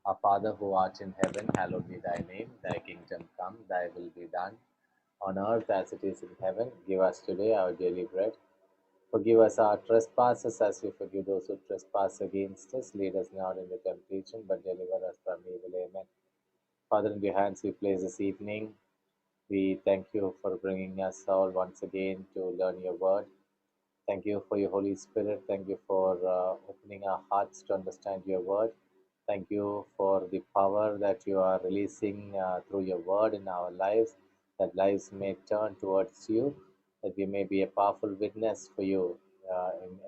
Our Father who art in heaven, hallowed be thy name. Thy kingdom come, thy will be done, on earth as it is in heaven. Give us today our daily bread. Forgive us our trespasses as we forgive those who trespass against us. Lead us not into temptation, but deliver us from evil. Amen. Father, in your hands we place this evening. We thank you for bringing us all once again to learn your word. Thank you for your Holy Spirit. Thank you for opening our hearts to understand your word. Thank you for the power that you are releasing through your word in our lives, that lives may turn towards you, that we may be a powerful witness for you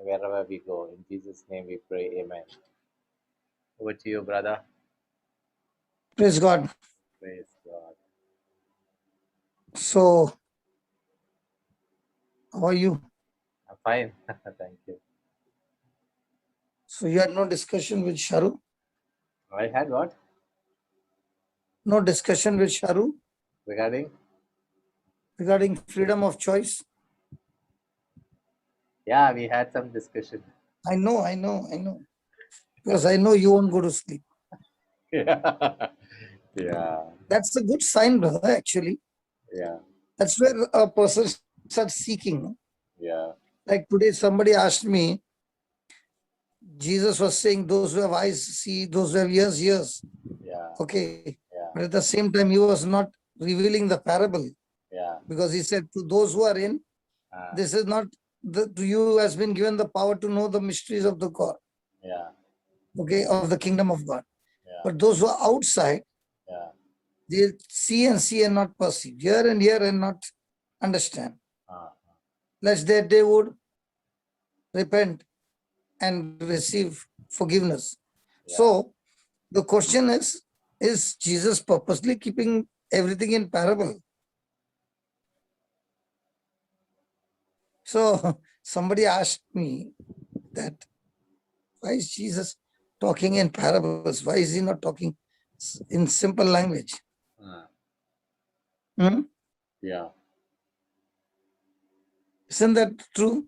wherever we go. In Jesus' name we pray. Amen. Over to you, brother. Praise God. Praise God. So, how are you? I'm fine. Thank you. So, you had no discussion with Sharu? I had what? No discussion with Sharu Regarding? regarding freedom of choice? Yeah, we had some discussion. I know. Because I know you won't go to sleep. Yeah. Yeah. That's a good sign, brother, actually. Yeah. That's where a person starts seeking. No? Yeah. Like today, somebody asked me, Jesus was saying, those who have eyes see, those who have ears, ears. Yeah. Okay. Yeah. But at the same time, he was not revealing the parable. Yeah. Because he said, to those who are in, this is not, to you has been given the power to know the mysteries of the God. Yeah. Okay, of the kingdom of God. Yeah. But those who are outside, Yeah. they see and not perceive, hear and not understand. Lest that they would repent and receive forgiveness. Yeah. So the question is Jesus purposely keeping everything in parable? So somebody asked me that, why is Jesus talking in parables? Why is he not talking in simple language? Yeah. Isn't that true?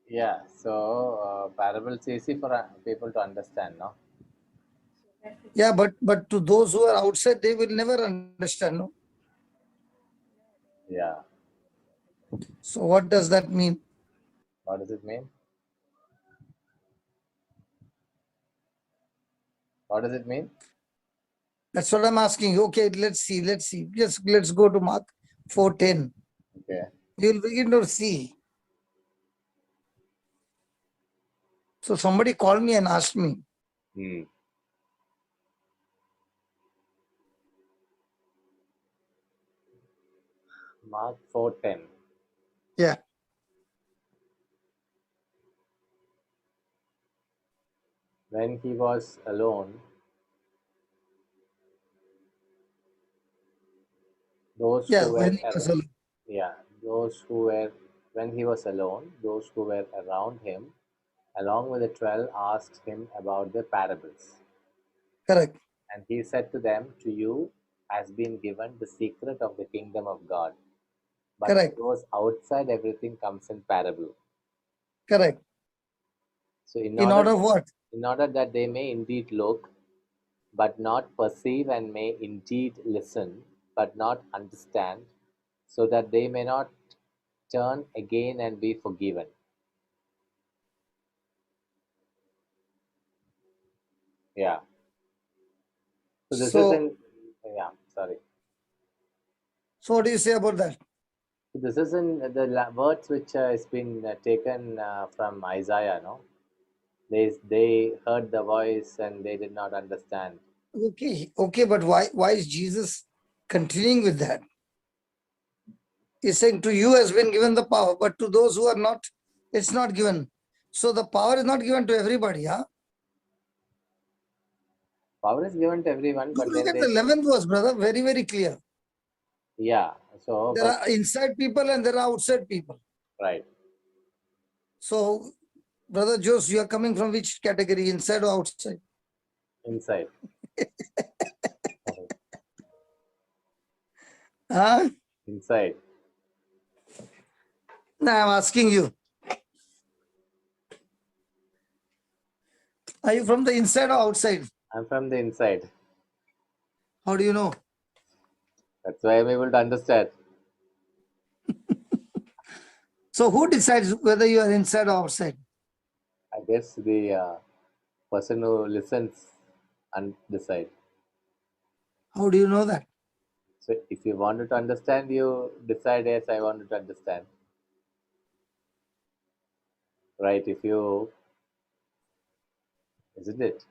Yeah. So parables easy for people to understand, no? Yeah, but to those who are outside, they will never understand. No? Yeah. So what does that mean? What does it mean? What does it mean? That's what I'm asking. Okay, let's see. Let's go to Mark 4:10. Okay. You'll begin to see. So somebody called me and asked me, Mark 4:10. yeah, When he was alone, those yeah, who when were he was alone. yeah, those who were when he was alone, those who were around him, along with the 12, asked him about the parables. Correct. And he said to them, to you has been given the secret of the kingdom of God. But to Correct. those outside, everything comes in parable. Correct. So In order what? in order that they may indeed look, but not perceive, and may indeed listen, but not understand, so that they may not turn again and be forgiven. Yeah. So this is So, in yeah, sorry. so what do you say about that? So this is in the words which has been taken from Isaiah, no? They heard the voice and they did not understand. Okay, but why is Jesus continuing with that? He's saying to you has been given the power, but to those who are not, it's not given. So the power is not given to everybody, huh? Power is given to everyone, but Look then at the 11th verse, brother. Very, very clear. yeah. So There are inside people and there are outside people. right. So, brother Jose, you are coming from which category, inside or outside? Inside. Huh? Inside. No, I'm asking you. Are you from the inside or outside? I'm from the inside. How do you know? That's why I'm able to understand. So who decides whether you are inside or outside? I guess the person who listens and decide. How do you know that? So if you wanted to understand, you decide, yes, I wanted to understand. Right? If you, isn't it?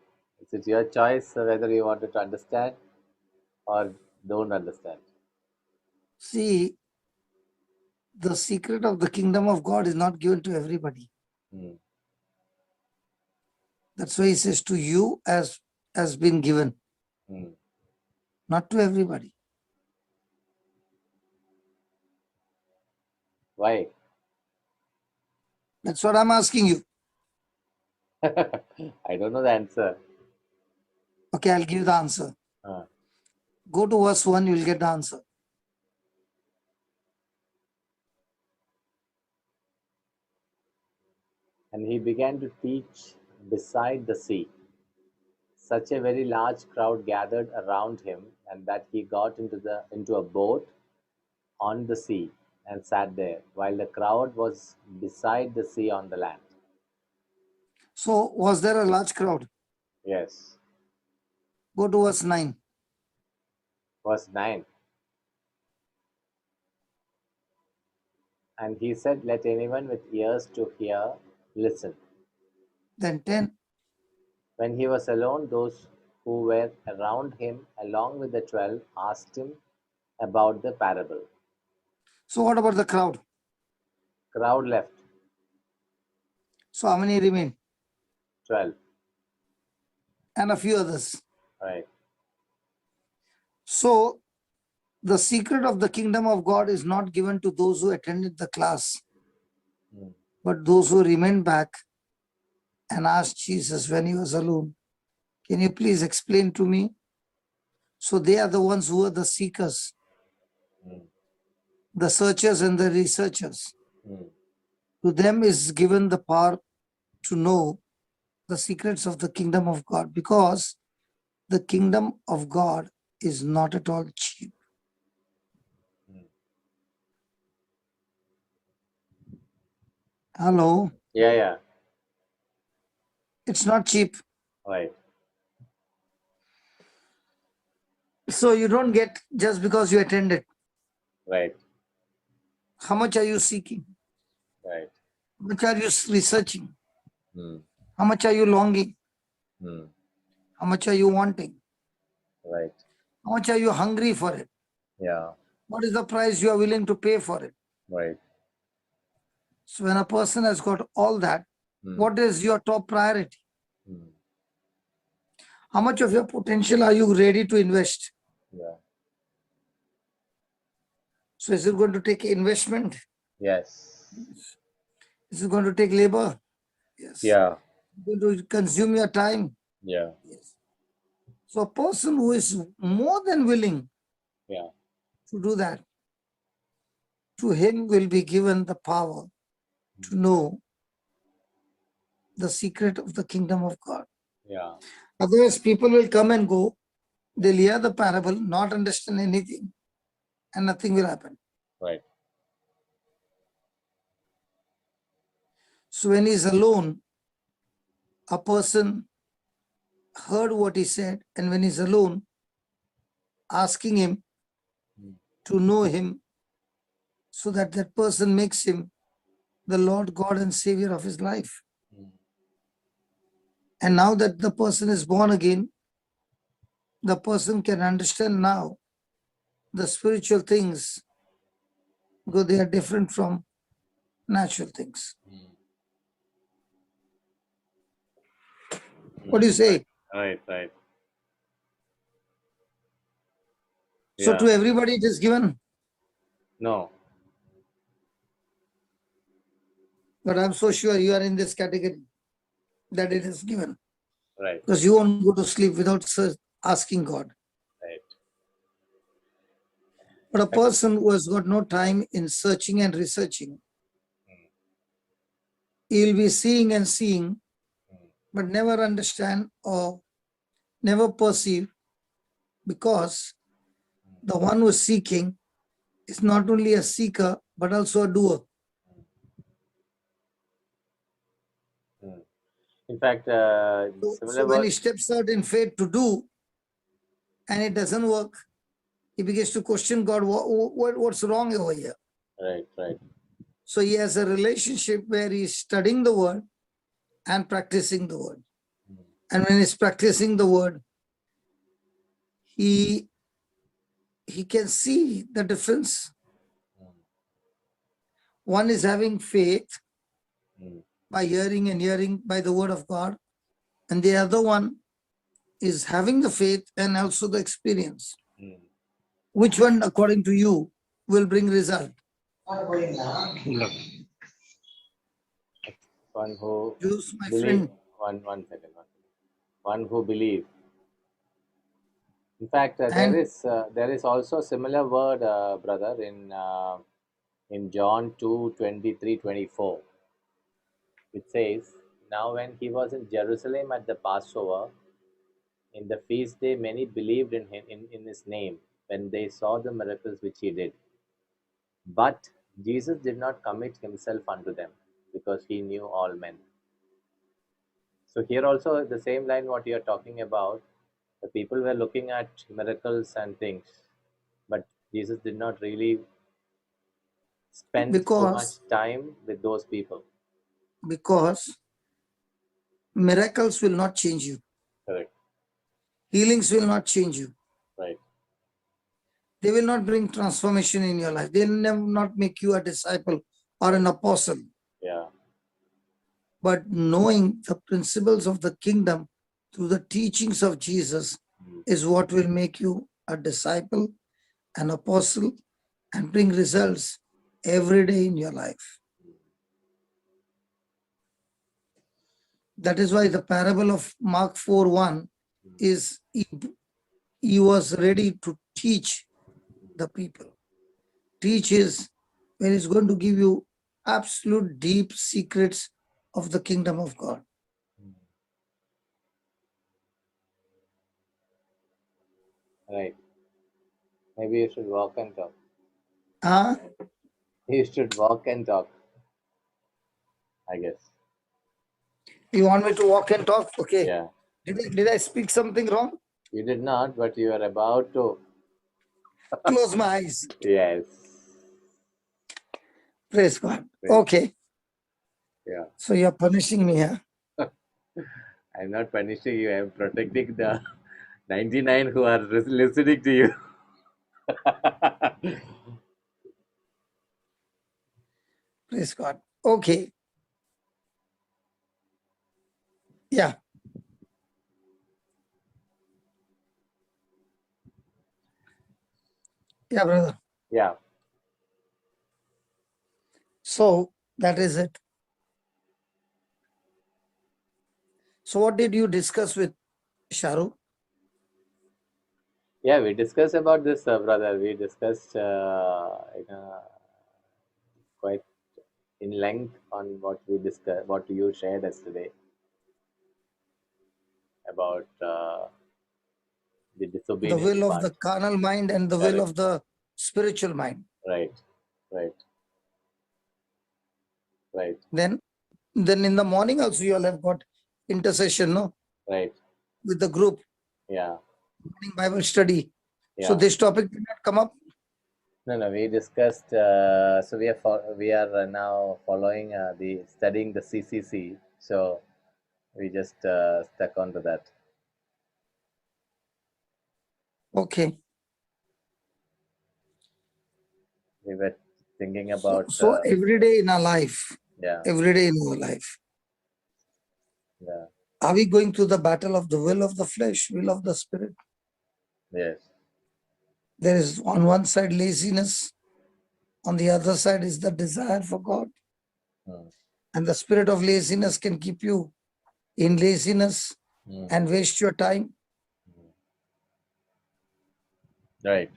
Is it your choice whether you wanted to understand or don't understand? See, the secret of the kingdom of God is not given to everybody. Hmm. That's why he says to you as has been given, Hmm. not to everybody. Why? That's what I'm asking you. I don't know the answer. Okay, I'll give you the answer. Uh, Go to verse 1, you'll get the answer. and he began to teach beside the sea. Such a very large crowd gathered around him, and that he got into a boat on the sea and sat there, while the crowd was beside the sea on the land. So, was there a large crowd? Yes. Go to verse 9. Verse 9. And he said, let anyone with ears to hear listen. Then 10. When he was alone, those who were around him, along with the 12, asked him about the parable. So, what about the crowd? Crowd left. So, how many remain? 12. And a few others. Right. So, the secret of the kingdom of God is not given to those who attended the class, Hmm. but those who remained back and asked Jesus when he was alone, can you please explain to me? So, they are the ones who are the seekers, Hmm. the searchers and the researchers. Hmm. To them is given the power to know the secrets of the kingdom of God, because the kingdom of God is not at all cheap. Hmm. Hello, Yeah, yeah. it's not cheap. Right. So you don't get just because you attended. Right. How much are you seeking? Right. How much are you researching? Hmm. How much are you longing? Hmm. How much are you wanting? Right. How much are you hungry for it? Yeah. What is the price you are willing to pay for it? Right. So when a person has got all that, Hmm. what is your top priority? Hmm. How much of your potential are you ready to invest? Yeah. So is it going to take investment? Yes. Is it going to take labor? Yes. Yeah. Going to consume your time? Yeah. Yes. So a person who is more than willing Yeah. to do that, to him will be given the power to know the secret of the kingdom of God. Yeah. Otherwise, people will come and go, they'll hear the parable, not understand anything, and nothing will happen. Right. So when he's alone, a person heard what he said, and when he's alone, asking him Hmm. to know him, so that that person makes him the Lord God and Savior of his life. Hmm. And now that the person is born again, the person can understand now the spiritual things, because they are different from natural things. Hmm. What do you say? Right. Right. So Yeah. to everybody it is given, No. but I'm so sure you are in this category that it is given, Right. because you won't go to sleep without asking God. Right. But a person who has got no time in searching and researching, Hmm. he will be seeing and seeing, Hmm. but never understand or never perceive, because the one who is seeking is not only a seeker but also a doer. Mm. In fact, So similar when word. he steps out in faith to do and it doesn't work, he begins to question God, what's wrong over here? Right, right. So he has a relationship where he's studying the word and practicing the word. And when he's practicing the word, he can see the difference. One is having faith Mm. by hearing and hearing by the word of God, and the other one is having the faith and also the experience. Mm. Which one, according to you, will bring result? One who Juice, my believe. friend. One second. One who believe. In fact, And there is also similar word, brother, in John 2:23-24. It says, "Now when he was in Jerusalem at the Passover, in the feast day, many believed in him in his name when they saw the miracles which he did. But Jesus did not commit himself unto them, because he knew all men." So here also the same line what you are talking about, the people were looking at miracles and things, but Jesus did not really spend too much because time with those people. because miracles will not change you. Correct. Healings will not change you. Right. They will not bring transformation in your life. They will never not make you a disciple or an Right. apostle. Yeah. But knowing the principles of the kingdom through the teachings of Jesus Mm. is what will make you a disciple, an apostle, and bring results every day in your life. That is why the parable of Mark 4:1 is he was ready to teach the people. Teach is where he's going to give you absolute deep secrets of the kingdom of God. Right. Maybe you should walk and talk. Ah, You should walk and talk, I guess. you want me to walk and talk? Okay. Yeah. Did I speak something wrong? You did not, but you are about to. Close my eyes. Yes. Praise God. Right. Okay. Yeah. So you're punishing me, huh? I'm not punishing you. I'm protecting the 99 who are listening to you. Praise God. Okay. Yeah. Yeah, brother. Yeah. So that is it. So what did you discuss with Sharu? Yeah, we discussed about this, brother. We discussed quite in length on what we discussed, what you shared yesterday about the The disobedience will of part. the carnal mind and the will Correct. of the spiritual mind. Right. Right. Right. Then in the morning also you all have got intercession, no? Right. With the group, Yeah. morning Bible study. So Yeah. this topic did not come up. No, no. We discussed. So we are now following the studying the CCC. So we just stuck onto that. Okay. We were thinking So, about. so every day in our life, Yeah. every day in our life, Yeah. are we going through the battle of the will of the flesh, will of the spirit? Yes. There is on one side laziness, on the other side is the desire for God. Mm. And the spirit of laziness can keep you in laziness Mm. and waste your time. Right.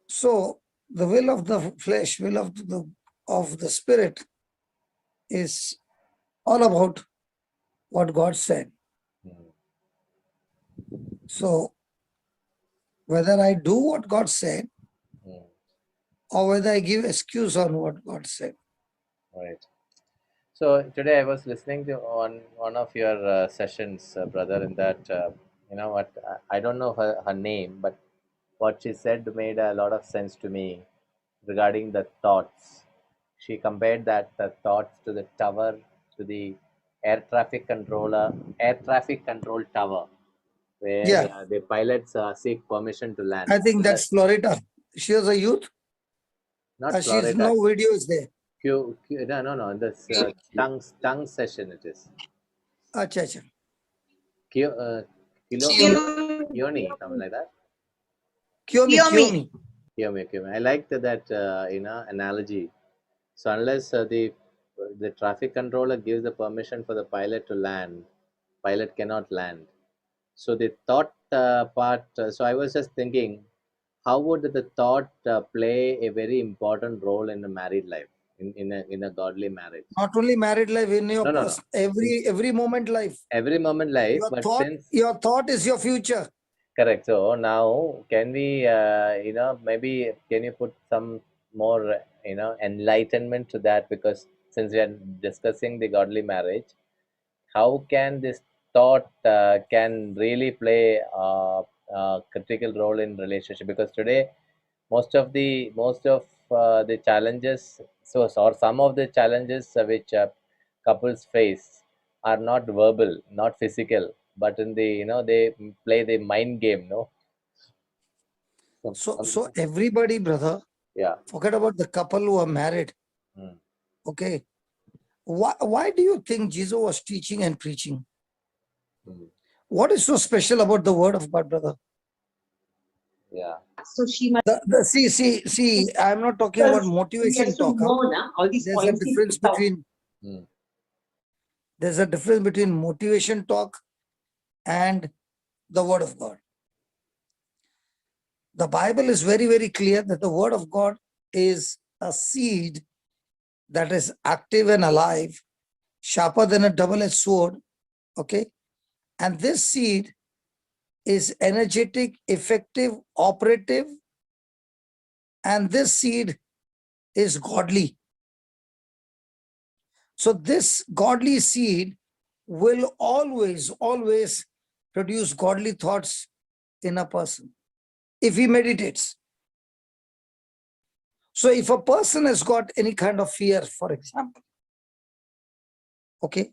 So the will of the flesh, will of the spirit is all about what God said. Mm. So whether I do what God said Mm. or whether I give excuse on what God said. Right. So today I was listening to one of your sessions, brother. In that, you know what? I don't know her name, but what she said made a lot of sense to me regarding the thoughts. She compared that the thoughts to the tower, to the air traffic control tower, where Yeah, the pilots seek permission to land. I think So that that's Florida. She was a youth. not She's Florida. no video is there. No. This tongue session it is. Acha, acha. Kyo, kilo, Kioni, something like that. Kyomi, Kiyomi. Kyomi. Kiyomi. I liked that analogy. So unless the traffic controller gives the permission for the pilot to land, pilot cannot land. So the thought part. So I was just thinking, how would the thought play a very important role in a married life, in a godly marriage? Not only married life, in your No. In every moment life. every moment life, but since Your thought is your future. correct. So now, can we, maybe can you put some more, enlightenment to that? Because since we are discussing the godly marriage, how can this thought can really play a critical role in relationship? Because today, most of the challenges, or some of the challenges which couples face are not verbal, not physical, but in the they play the mind game. No, So everybody, brother, yeah. forget about the couple who are married. Mm. Okay. Why do you think Jesus was teaching and preaching? Mm. What is so special about the word of God, brother? Yeah. So she must See, I'm not talking about he motivation has to talk. know na, all these There's a points he difference put out. between Mm. motivation talk and the word of God. The Bible is very, very clear that the word of God is a seed that is active and alive, sharper than a double-edged sword. Okay. And this seed is energetic, effective, operative, and this seed is godly. So this godly seed will always produce godly thoughts in a person if he meditates. So if a person has got any kind of fear, for example, okay,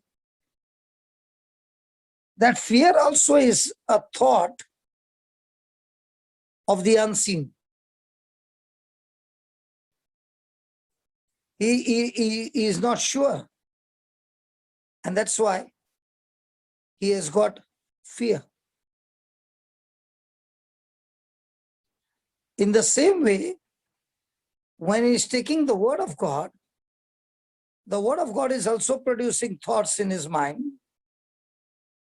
that fear also is a thought of the unseen. He is not sure. And that's why he has got fear. In the same way, when he's taking the word of God is also producing thoughts in his mind.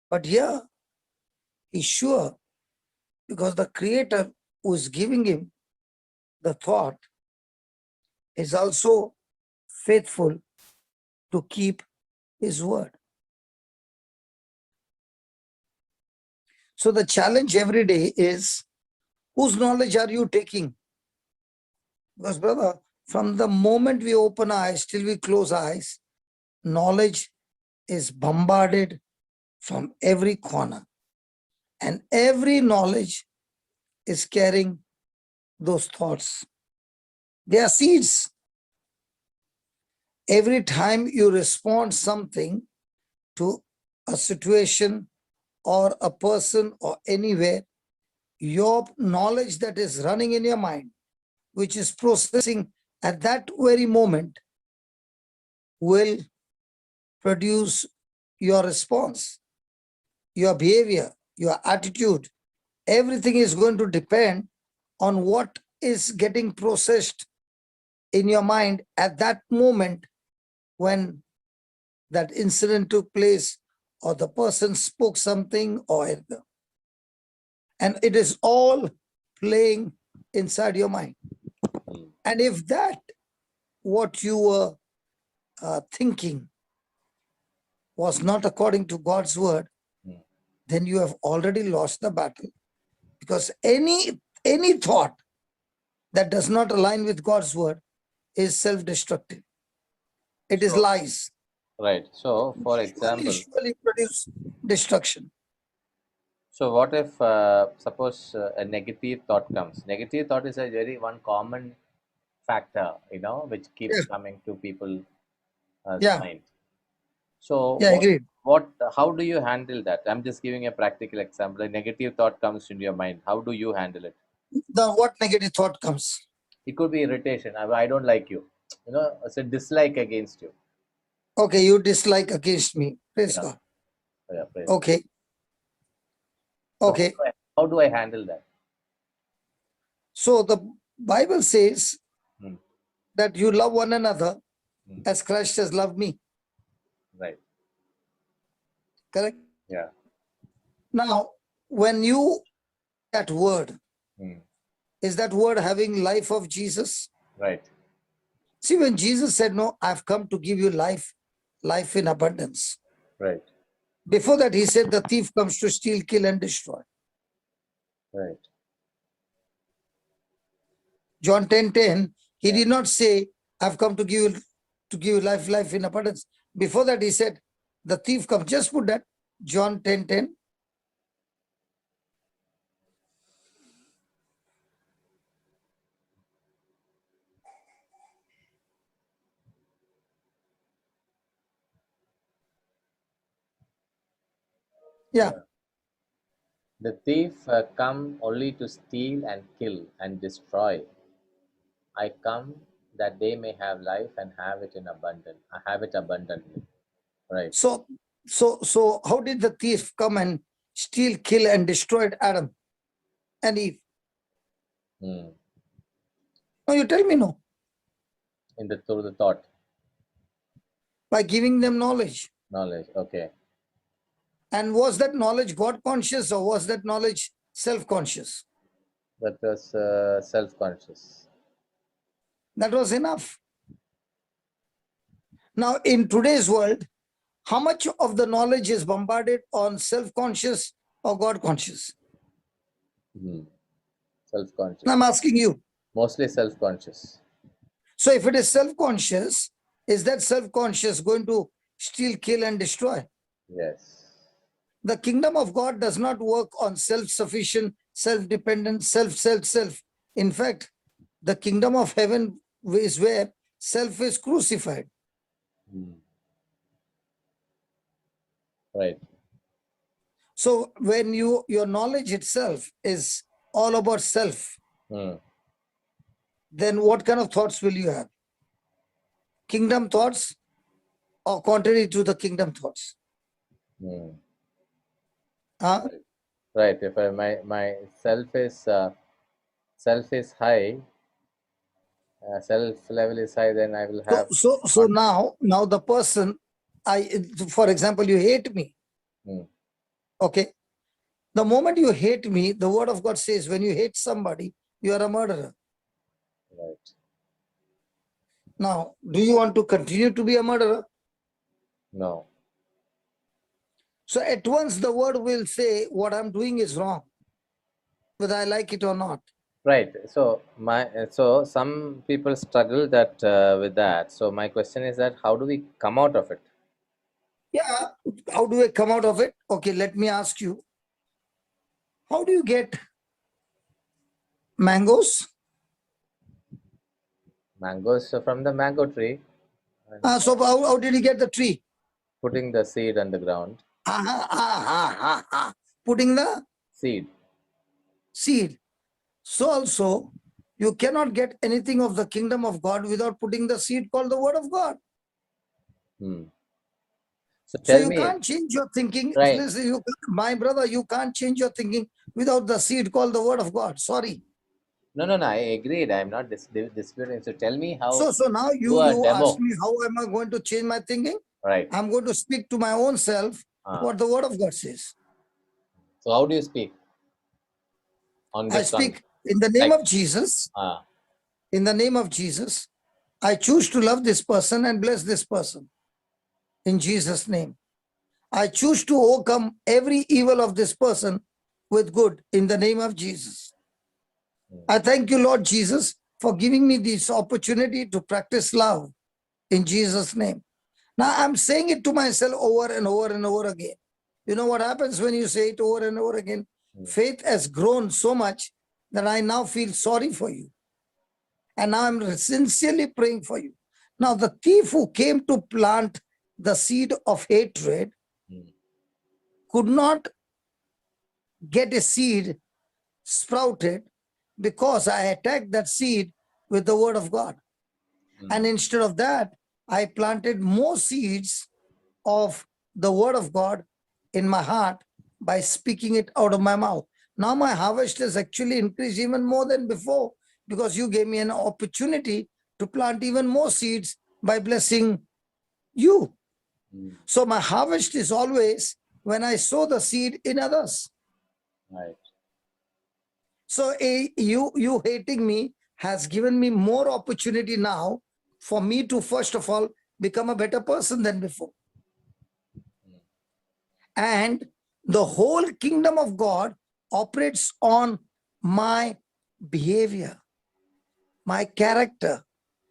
But here, he's sure because the Creator who is giving him the thought is also faithful to keep his word. So the challenge every day is, whose knowledge are you taking? Because brother, from the moment we open our eyes till we close our eyes, knowledge is bombarded from every corner. And every knowledge is carrying those thoughts. They are seeds. Every time you respond something to a situation or a person or anywhere, your knowledge that is running in your mind, which is processing at that very moment, will produce your response, your behavior, your attitude. Everything is going to depend on what is getting processed in your mind at that moment when that incident took place or the person spoke something and it is all playing inside your mind. Mm. And if that what you were thinking was not according to God's word, Mm. then you have already lost the battle Because any thought that does not align with God's word is self-destructive. It is So- lies. Right. So, for example, Usually produce destruction. so what if suppose a negative thought comes? Negative thought is a very one common factor, which keeps Yeah, coming to people's yeah, mind. So yeah, agreed. how do you handle that? I'm just giving a practical example. A negative thought comes into your mind. How do you handle it? What negative thought comes? It could be irritation. I don't like you. It's a dislike against you. Okay, you dislike against me. Praise Yeah, God. yeah, praise God. Okay, So okay. how do I handle that? So the Bible says Hmm. that you love one another Hmm. as Christ has loved me. Right. Correct? Yeah. Now, when you that word, Hmm. is that word having life of Jesus? Right. See, when Jesus said, no, I've come to give you life, life in abundance. Right. Before that, he said, the thief comes to steal, kill, and destroy. Right. John 10:10, he Yeah. did not say, I've come to give you life, life in abundance. Before that, he said, the thief comes. Just put that, John 10:10. Yeah. Yeah. The thief come only to steal and kill and destroy. I come that they may have life and have it in abundance. I have it abundantly. Right. So how did the thief come and steal, kill, and destroyed Adam and Eve? Hmm. No, you tell me no. Through the thought, By giving them knowledge. knowledge. Okay. And was that knowledge God conscious or was that knowledge self-conscious? That was self-conscious. That was enough. Now, in today's world, how much of the knowledge is bombarded on self-conscious or God conscious? Hmm. Self-conscious. I'm asking you. Mostly self-conscious. So if it is self-conscious, is that self-conscious going to steal, kill, and destroy? Yes. The kingdom of God does not work on self-sufficient, self-dependent, self. In fact, the kingdom of heaven is where self is crucified. Hmm. Right. So when your knowledge itself is all about self, Hmm. then what kind of thoughts will you have? Kingdom thoughts or contrary to the kingdom thoughts? Hmm. Huh? Right. Right. If my self is high, self level is high, then I will So have. so so now the person, for example, you hate me. Hmm. Okay. The moment you hate me, the word of God says when you hate somebody, you are a murderer. Right. Now, do you want to continue to be a murderer? No. So at once the word will say what I'm doing is wrong, whether I like it or not. Right. So some people struggle that with that. So my question is that how do we come out of it? Yeah. How do I come out of it? Okay, let me ask you. How do you get mangoes? Mangoes from the mango tree and So how did you get the tree? putting the seed on the ground. Putting the Seed. seed. So also, you cannot get anything of the kingdom of God without putting the seed called the word of God. Hmm. So So tell you me, can't change your thinking. right? Listen, my brother, you can't change your thinking without the seed called the word of God. Sorry. No, no, no. I agreed. I'm not disputing. So tell me how So now do a you ask demo, me how am I going to change my thinking? right? I'm going to speak to my own self Uh, what the word of God says. so how do you speak on I this speak in the name like of Jesus. uh, In the name of Jesus, I choose to love this person and bless this person. In Jesus' name. I choose to overcome every evil of this person with good in the name of Jesus. Mm. I thank you, Lord Jesus, for giving me this opportunity to practice love in Jesus' name. Now I'm saying it to myself over and over and over again. You know what happens when you say it over and over again? Mm. Faith has grown so much that I now feel sorry for you. And now I'm sincerely praying for you. Now, the thief who came to plant the seed of hatred Mm. could not get a seed sprouted because I attacked that seed with the word of God. And instead of that, I planted more seeds of the word of God in my heart by speaking it out of my mouth. Now my harvest has actually increased even more than before because you gave me an opportunity to plant even more seeds by blessing you. Mm. So my harvest is always when I sow the seed in others. Right. So you hating me has given me more opportunity now for me to first of all become a better person than before. And the whole kingdom of God operates on my behavior, my character.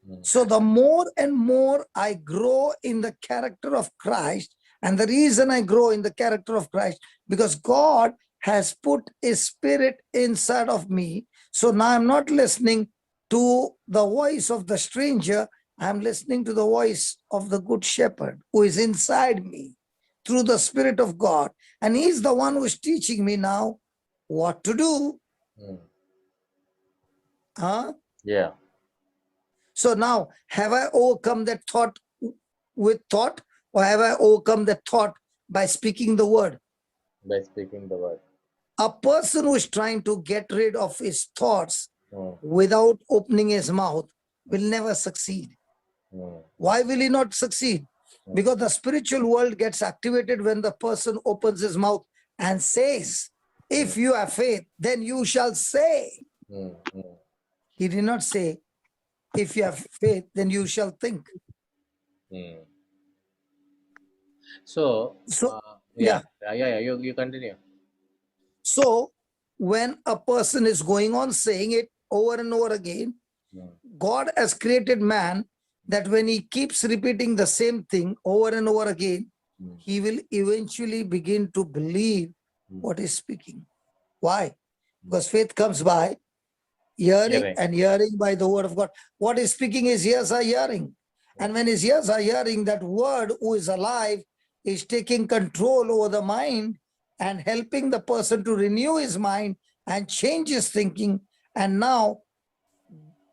Mm. So the more and more I grow in the character of Christ, and the reason I grow in the character of Christ, because God has put a spirit inside of me. So now I'm not listening to the voice of the stranger. I'm listening to the voice of the good shepherd who is inside me through the Spirit of God. And he's the one who is teaching me now what to do. Mm. Huh? Yeah. So now, have I overcome that thought with thought, or have I overcome that thought by speaking the word? By speaking the word. A person who is trying to get rid of his thoughts Mm. without opening his mouth will never succeed. Mm. Why will he not succeed? Because the spiritual world gets activated when the person opens his mouth and says, if you have faith, then you shall say. Mm. Mm. He did not say, if you have faith, then you shall think. Mm. So, So, yeah, yeah. yeah. You continue. So when a person is going on saying it over and over again, Mm. God has created man that when he keeps repeating the same thing over and over again, Mm. he will eventually begin to believe what he's speaking. Why? Because faith comes by hearing, Hearing. and hearing by the word of God. What is speaking, his ears are hearing. And when his ears are hearing, that word who is alive is taking control over the mind and helping the person to renew his mind and change his thinking, and now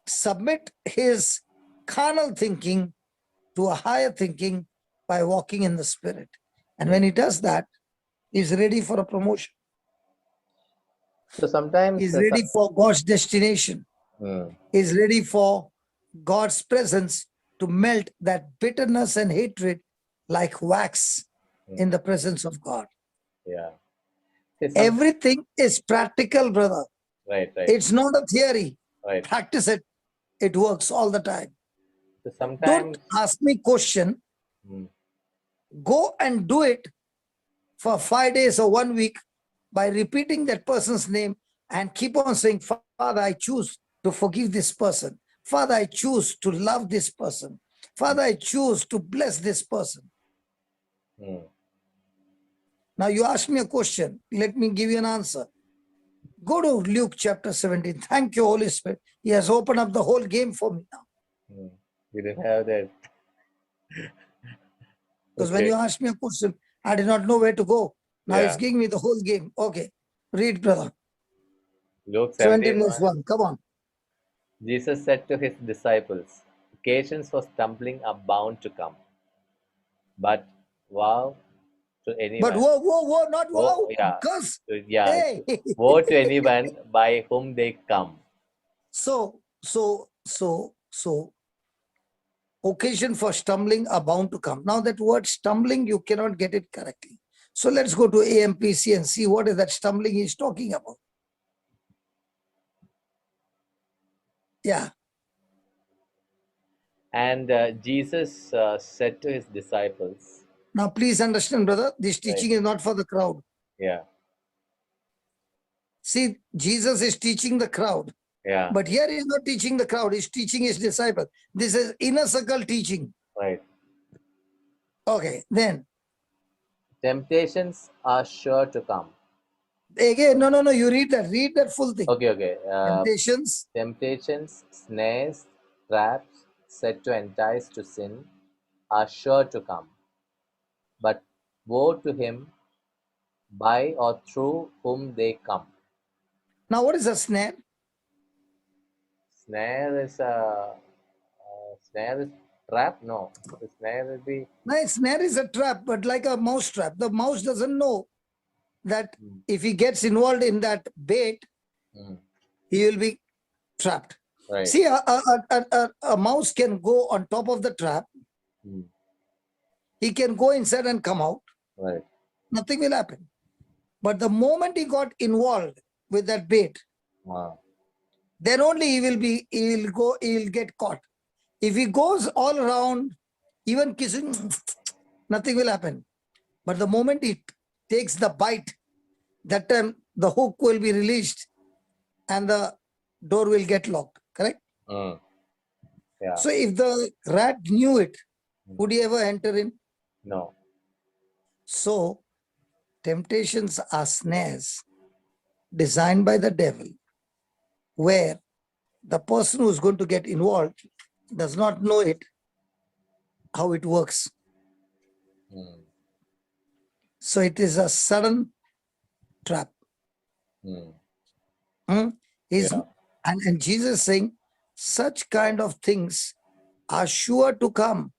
submit his carnal thinking to a higher thinking by walking in the spirit. And when he does that, he's ready for a promotion. So sometimes, He's ready for God's destination. Mm. Is ready for God's presence to melt that bitterness and hatred like wax in the presence of God. Yeah. See, Everything is practical, brother. right, right, It's not a theory. right. Practice it. It works all the time. So Don't sometimes, ask me question. Mm. Go and do it for 5 days or 1 week by repeating that person's name and keep on saying, Father, I choose to forgive this person. Father, I choose to love this person. Father, I choose to bless this person. Mm. Now you ask me a question. Let me give you an answer. Go to Luke chapter 17. Thank you, Holy Spirit. He has opened up the whole game for me now. Mm. You didn't have that. Because when Okay. you ask me a question, I did not know where to go. Now Yeah. he's giving me the whole game. Okay. Read, brother. Luke 17 17:1. verse 1. Come on. Jesus said to his disciples, occasions for stumbling are bound to come, but woe to But anyone. whoa, not Oh, whoa. yeah. Because, Yeah. hey. Woe to anyone by whom they come. So, occasion for stumbling are bound to come. Now that word stumbling, you cannot get it correctly. So let's go to AMPC and see what is that stumbling he's talking about. Yeah. And Jesus said to his disciples, Now please understand, brother, this right? teaching is not for the crowd. Yeah. See, Jesus is teaching the crowd, Yeah. but here he's not teaching the crowd, he's teaching his disciples. This is inner circle teaching. Right. Okay, then Temptations are sure to come. again, no, you read that full thing. Okay. Temptations, Temptations, snares, traps set to entice to sin are sure to come. But woe to him by or through whom they come. now what is a snare? Snare is a snare is trap? No. The snare will be No, snare is a trap, but like a mouse trap. The mouse doesn't know that if he gets involved in that bait, he will be trapped. right. See, a mouse can go on top of the trap. He can go inside and come out. Right. Nothing will happen. But the moment he got involved with that bait, then only he'll get caught. If he goes all around, even kissing, nothing will happen. But the moment he takes the bite, that time the hook will be released and the door will get locked, correct? Yeah. So if the rat knew it, would he ever enter in? No. So temptations are snares designed by the devil, where the person who's going to get involved does not know it, how it works. So it is a sudden trap. And Jesus saying, such kind of things are sure to come.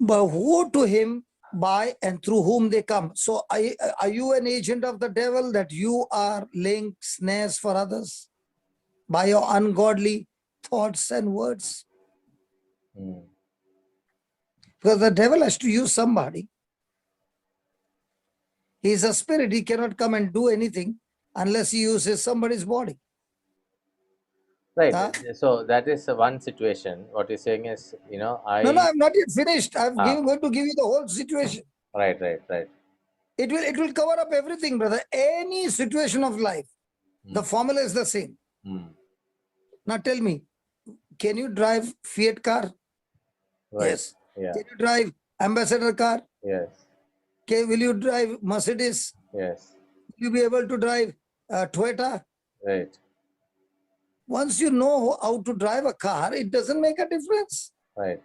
But woe to him by and through whom they come. So are you an agent of the devil that you are laying snares for others by your ungodly thoughts and words? Because the devil has to use somebody. He is a spirit. He cannot come and do anything unless he uses somebody's body. Right. So that is one situation. What you're saying is, No, I'm not yet finished. I'm going to give you the whole situation. Right. It will cover up everything, brother. Any situation of life, the formula is the same. Now tell me, can you drive Fiat car? Right. Yes. Yeah. Can you drive Ambassador car? Yes. Okay, will you drive Mercedes? Yes. Will you be able to drive Toyota? Right. Once you know how to drive a car, it doesn't make a difference. Right.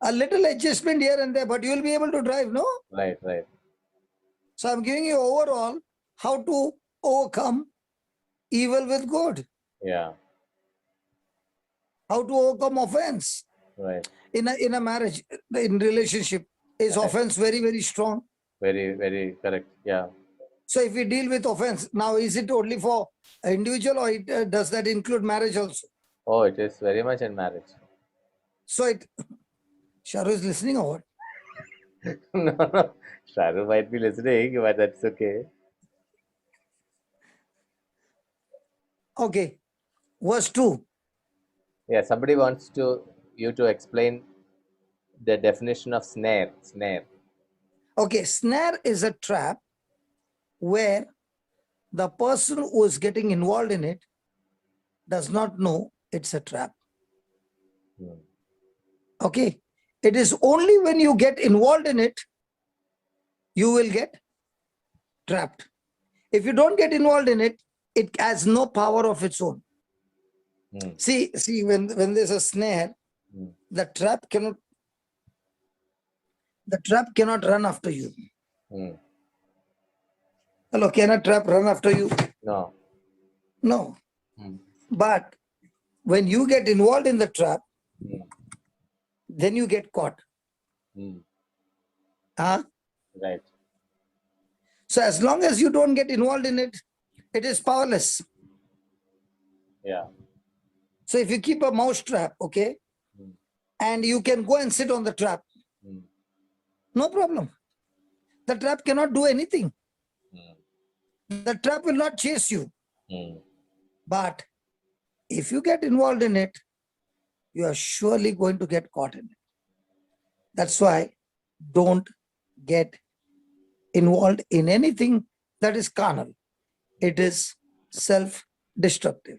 A little adjustment here and there, but you will be able to drive, no? Right. So I'm giving you overall how to overcome evil with good. Yeah. How to overcome offense. Right. In a marriage, in relationship, is offense very, very strong? Very correct. Yeah. So if we deal with offense, now is it only for individual or does that include marriage also? Oh, it is very much in marriage. So Sharu is listening or what? No. Sharu might be listening, but that's okay. Okay. Verse 2. Yeah, somebody wants you to explain the definition of snare. Okay, snare is a trap where the person who is getting involved in it does not know it's a trap. Okay, it is only when you get involved in it, you will get trapped. If you don't get involved in it, it has no power of its own. See, when there's a snare, the trap cannot run after you. Hello, can a trap run after you? No. But when you get involved in the trap, then you get caught. Right. So as long as you don't get involved in it, it is powerless. Yeah. So if you keep a mouse trap, okay, and you can go and sit on the trap, no problem. The trap cannot do anything. The trap will not chase you. But if you get involved in it, you are surely going to get caught in it. That's why don't get involved in anything that is carnal. It is self-destructive.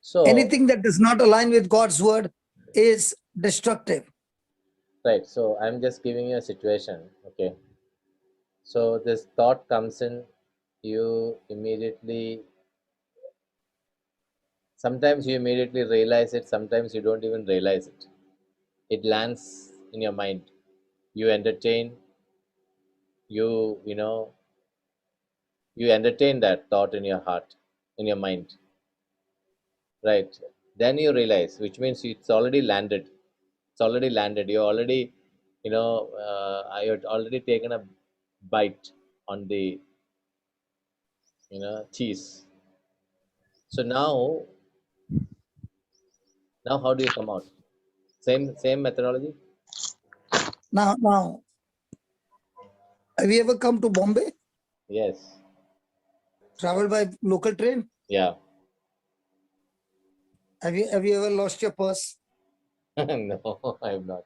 So, Anything that does not align with God's word is destructive. right. So I'm just giving you a situation. Okay. So this thought comes in, you immediately, sometimes you immediately realize it, sometimes you don't even realize it. It lands in your mind. You entertain, you know, you entertain that thought in your heart, in your mind. Right. Then you realize, which means it's already landed. It's already landed. You already, you've already taken a bite on the, cheese. So now how do you come out? Same methodology? Now, have you ever come to Bombay? Yes. Traveled by local train? Yeah. Have you ever lost your purse? No, I have not.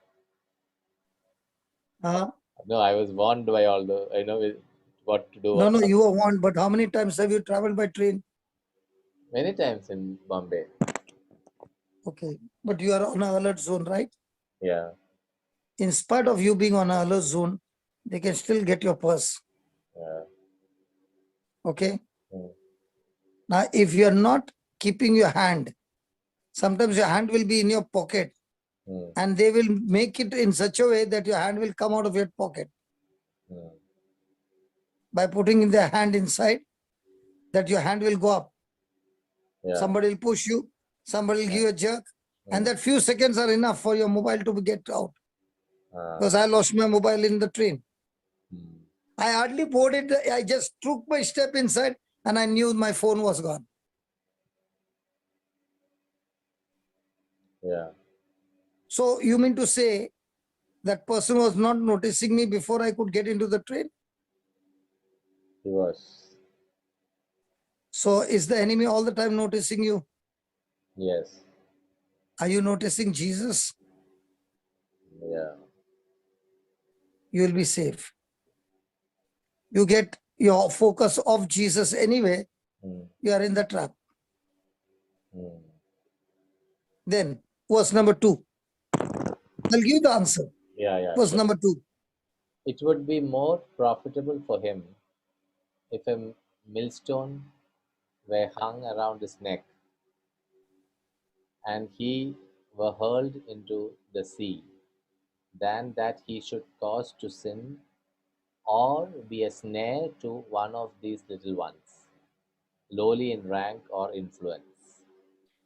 Uh, No, I was warned by all the, what to do, no, what no, not. you are warned, but how many times have you traveled by train? Many times in Bombay. Okay, but you are on an alert zone, right? Yeah. In spite of you being on an alert zone, they can still get your purse. Yeah. Okay. Mm, Now, if you are not keeping your hand, sometimes your hand will be in your pocket mm, and they will make it in such a way that your hand will come out of your pocket mm. by putting in their hand inside, that your hand will go up. Yeah. Somebody will push you, somebody will give you a jerk, and Mm. that few seconds are enough for your mobile to get out. Uh, Because I lost my mobile in the train. mm. I hardly boarded, I just took my step inside and I knew my phone was gone. Yeah. So you mean to say that person was not noticing me before I could get into the train? He was. So is the enemy all the time noticing you? Yes. Are you noticing Jesus? Yeah. You will be safe. You get your focus off Jesus anyway, Mm, you are in the trap. mm. Then, verse number 2. I'll give you the answer. Yeah, yeah, Verse sure. number 2. It would be more profitable for him if a millstone were hung around his neck and he were hurled into the sea, than that he should cause to sin or be a snare to one of these little ones, lowly in rank or influence.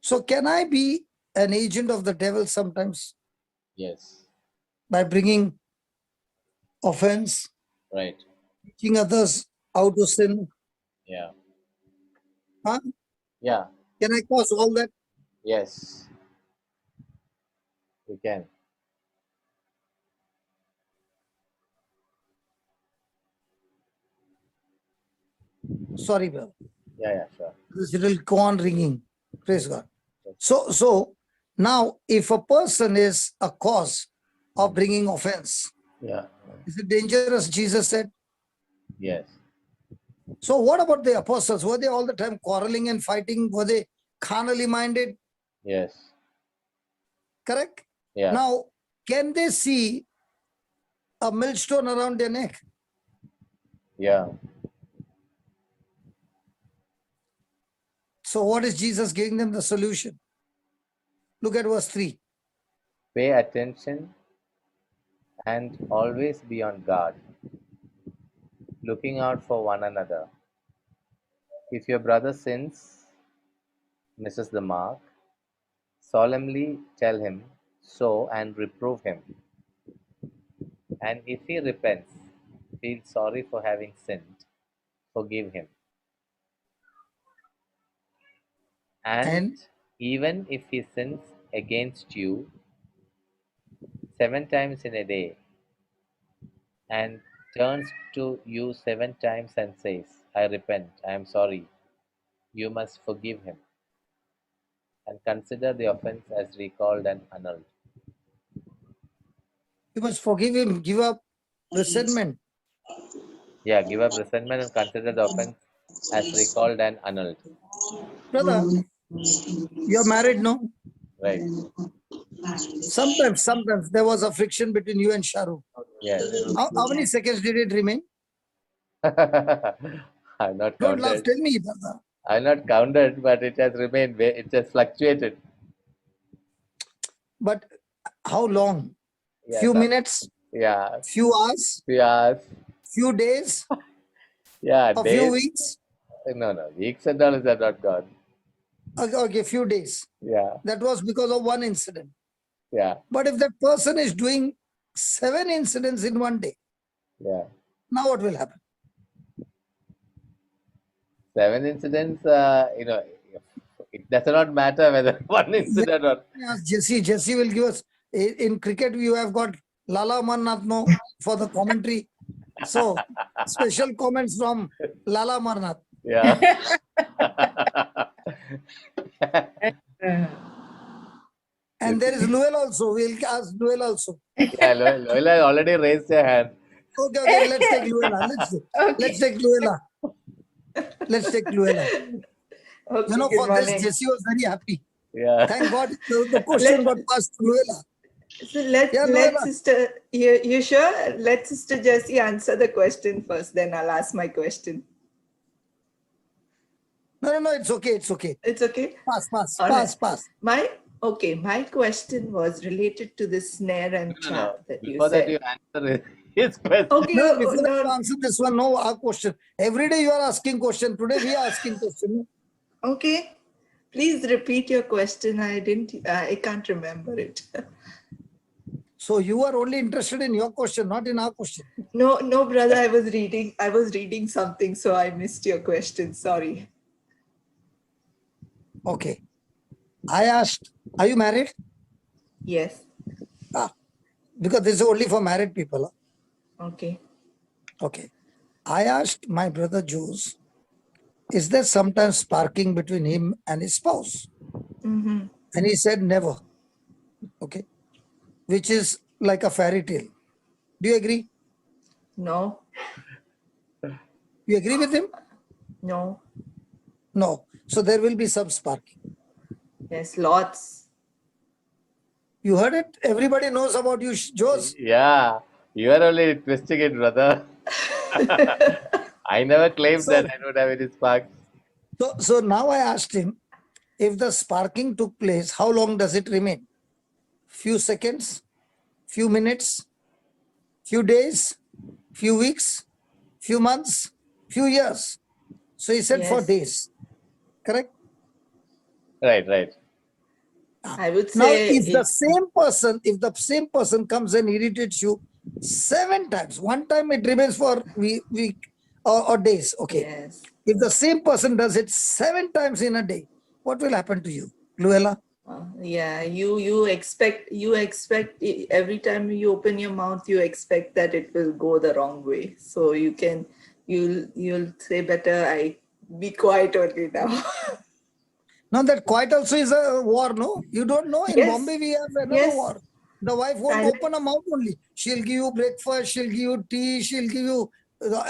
So, can I be an agent of the devil sometimes Yes, by bringing offense, right. teaching others how to sin? Yeah, Huh? yeah, Can I cause all that? yes, we can. Sorry, brother. Yeah, yeah, sure. It will go on ringing. Praise Yes, God. yes. So now, if a person is a cause of Mm. bringing offense, Yeah, is it dangerous? Jesus said. yes, So, what about the apostles? Were they all the time quarreling and fighting? Were they carnally minded? yes, Correct? yeah, Now, can they see a millstone around their neck? yeah. So, what is Jesus giving them the solution? Look at verse 3. Pay attention and always be on guard, looking out for one another. If your brother sins, misses the mark, solemnly tell him so and reprove him. And if he repents, feel sorry for having sinned, forgive him. And And even if he sins against you 7 times in a day and turns to you 7 times and says, I repent, I am sorry, you must forgive him and consider the offense as recalled and annulled. you must forgive him, give up resentment. Yeah, give up resentment and consider the offense as recalled and annulled. Brother, you're married, no? Right. Sometimes there was a friction between you and Shahrukh. Yes. How many seconds did it remain? I've not Don't laugh, counted. tell me, brother. I've not counted, but it has remained. It has fluctuated. But how long? Yes. Few minutes, Yeah. few hours, Yes. few days, Yeah. a few Days. weeks? No. Weeks and dollars are not gone. Okay, few days. Yeah. That was because of one incident. Yeah. But if that person is doing 7 incidents in one day, Yeah. now what will happen? 7 incidents. It does not matter whether one incident or. Yes, Jesse will give us. In cricket, you have got Lala Marnath for the commentary. So, special comments from Lala Marnath. Yeah. And there is Luel also. We'll ask Luel also. Yeah. Loila already raised her hand. Okay, let's take Luella. Let's take Luella. Let's take Luella. Okay, You know, good for this, morning. Jesse was very happy. Yeah. Thank God the question got passed to Luella. So let Luella. sister, you sure? Let Sister Jessie answer the question first, then I'll ask my question. No, it's okay. It's okay. It's okay? Pass. All right. Pass. My question was related to the snare and trap that you Before that, said. you answer his question. Okay, No, before no, that you answer this one, no, our question. Every day you are asking question. Today we are asking question. okay. Please repeat your question. I can't remember it. So you are only interested in your question, not in our question. No, brother, I was reading something, so I missed your question. Sorry. Okay. I asked, are you married? Yes. Because this is only for married people. Okay. Okay. I asked my brother Jose, is there sometimes sparking between him and his spouse? Mm-hmm. And he said never. Okay. Which is like a fairy tale. Do you agree? No. You agree with him? No. No. So there will be some sparking. Yes, lots. You heard it? Everybody knows about you, Jose. Yeah. You are only twisting it, brother. I never claimed that I don't have any sparks. So now I asked him, if the sparking took place, how long does it remain? Few seconds, few minutes, few days, few weeks, few months, few years. So he said for Yes. days. Correct? Right. I would Now, say if the same person comes and irritates you 7 times, one time it remains for week or days. Okay. yes. If the same person does it 7 times in a day, what will happen to you, Luella? Yeah, you expect every time you open your mouth, you expect that it will go the wrong way. So you'll say better I be quiet only now. Now that quiet also is a war, no? You don't know. In Yes. Bombay, we have another Yes. war. The wife won't Silent. open her mouth only. She'll give you breakfast, she'll give you tea, she'll give you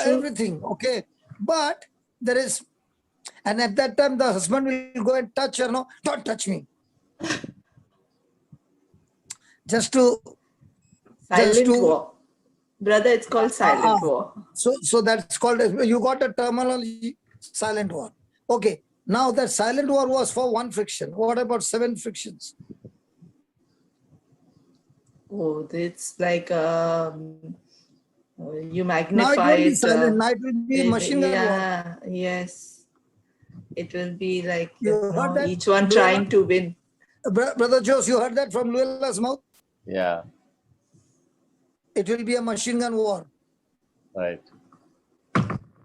everything. Okay. But there is, and at that time, the husband will go and touch her. No, don't touch me. Just to Silent war. Brother, it's called silent war. So that's called, you got a terminology, silent war. Okay. Now that silent war was for one friction. What about 7 frictions? Oh, it's like you Now magnify it will be it. silent. Now it will be machine gun war. Yeah, yes. It will be like You heard that, each one Luella? trying to win. Brother Jose, you heard that from Luella's mouth? Yeah. It will be a machine gun war. Right.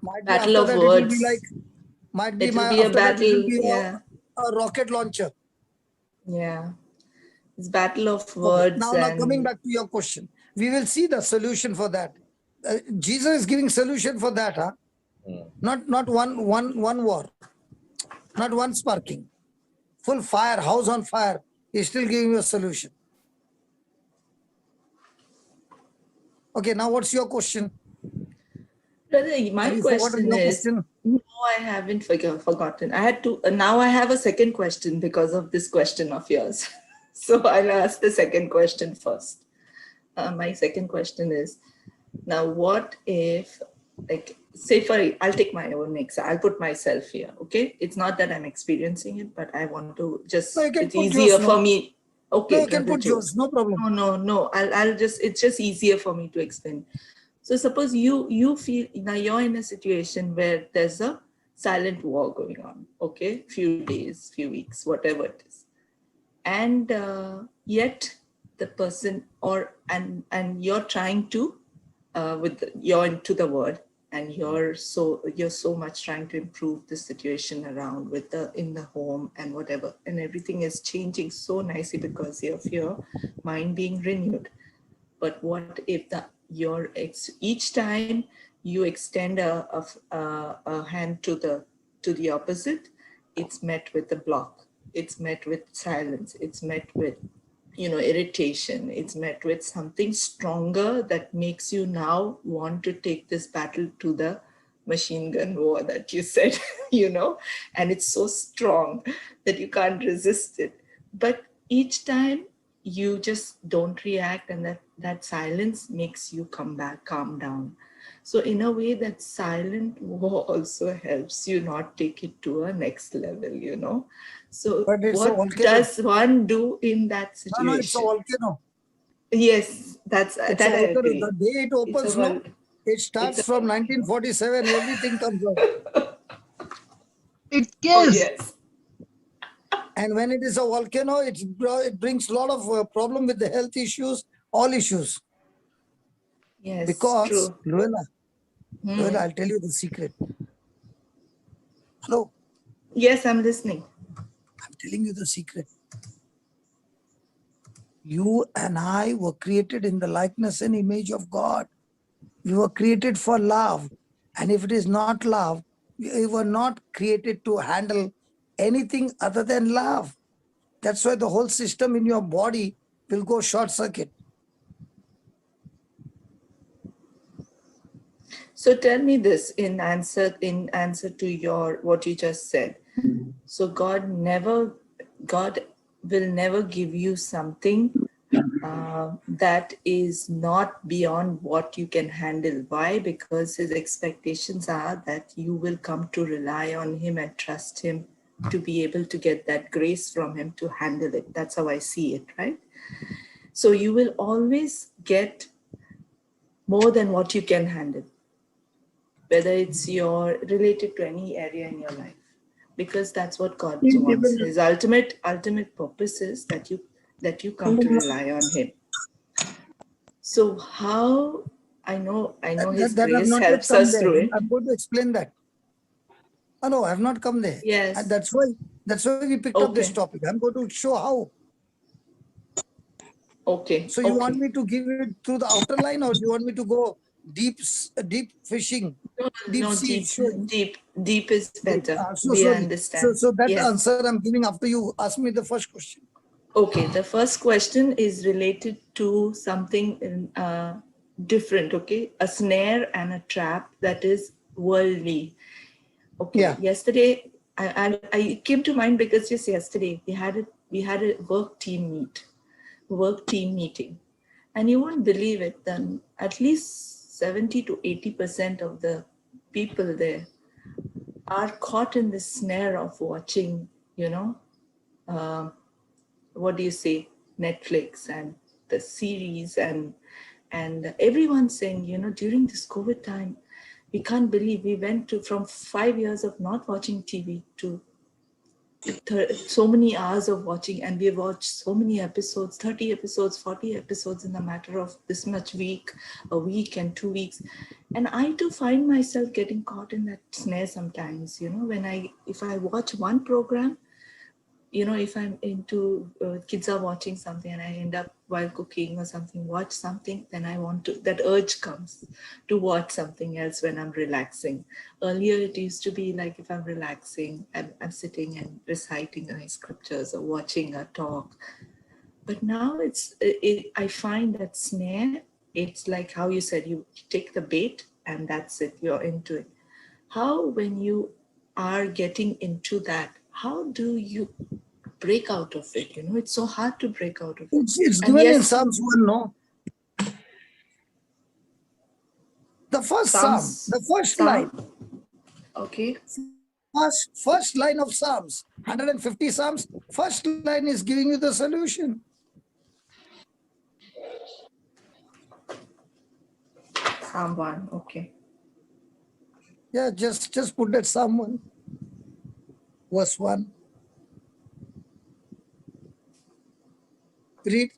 Might be Battle after of that words. it will be like, might be It will my, be a after that it will battle. be Yeah, a rocket launcher. yeah. It's battle of words. Now and coming back to your question, we will see the solution for that. Jesus is giving solution for that, huh? Not one war, not one sparking, full fire, house on fire. He's still giving you a solution. Okay, now what's your question? But my Have you forgotten question your is, question? no, I haven't forgotten. I had to, now I have a second question because of this question of yours. So I'll ask the second question first. My second question is, now what if, like, say I'll take my own example. I'll put myself here, okay? It's not that I'm experiencing it, but I want to just, No, you can it's put easier yours. for No, me. no, Okay, you can put yours. No problem. No. I'll just, it's just easier for me to explain. So suppose you feel now you're in a situation where there's a silent war going on, okay? Few days, few weeks, whatever it is. And yet the person and you're trying to you're into the word, and you're so much trying to improve the situation around with in the home and whatever, and everything is changing so nicely because of your mind being renewed. But what if each time you extend a hand to the opposite, it's met with a block, it's met with silence, it's met with irritation, it's met with something stronger that makes you now want to take this battle to the machine gun war that you said, and it's so strong that you can't resist it. But each time you just don't react, and that silence makes you come back, calm down. So in a way, that silent war also helps you not take it to a next level. So But it's a what volcano. does one do in that situation? No, it's a volcano. Yes, It's that a I volcano. agree. The day it opens, no, it starts from 1947. Everything comes out. It Oh, is. yes. And when it is a volcano, it brings a lot of problem with the health issues, all issues. Yes, Because, true. Luella, I'll tell you the secret. Hello, Yes, I'm listening. I'm telling you the secret. You and I were created in the likeness and image of God. We were created for love. And if it is not love, we were not created to handle anything other than love. That's why the whole system in your body will go short circuit. So tell me this in answer to your what you just said. So God will never give you something that is not beyond what you can handle. Why? Because his expectations are that you will come to rely on him and trust him to be able to get that grace from him to handle it. That's how I see it, right? So you will always get more than what you can handle, whether it's related to any area in your life, because that's what God wants. His ultimate purpose is that you come to rely on him. So how I know his That I've grace not yet helps come us there. through it. I'm going to explain that. Oh, no, I've not come there. Yes. And that's why we picked up this Okay. topic. I'm going to show how. Okay. So you want me to give it through the outer line, or do you want me to go deep fishing, deep sea? Deep is better. We Sorry. understand. So that Yes. answer I'm giving after you ask me the first question. Okay, the first question is related to something different, okay? A snare and a trap that is worldly. Okay, Yeah. yesterday, I came to mind because just yesterday we had a work team meeting. And you won't believe it, then at least 70 to 80% of the people there are caught in the snare of watching, what do you say, Netflix and the series, and everyone's saying, during this COVID time, we can't believe we went from 5 years of not watching TV to so many hours of watching, and we have watched so many episodes, 30 episodes, 40 episodes in a matter of this much a week and 2 weeks. And I too find myself getting caught in that snare sometimes, if I watch one program, if I'm into kids are watching something and I end up while cooking or something, watch something, then that urge comes to watch something else when I'm relaxing. Earlier, it used to be like if I'm relaxing, I'm sitting and reciting my scriptures or watching a talk. But now I find that snare, it's like how you said, you take the bait and that's it, you're into it. How, when you are getting into that, how do you break out of it? You know, it's so hard to break out of it. It's And given in yes, Psalms 1, no? The first Psalm, the first line. Okay. First line of Psalms, 150 Psalms, first line is giving you the solution. Psalm 1, okay. Yeah, just put that Psalm 1, verse 1. Read.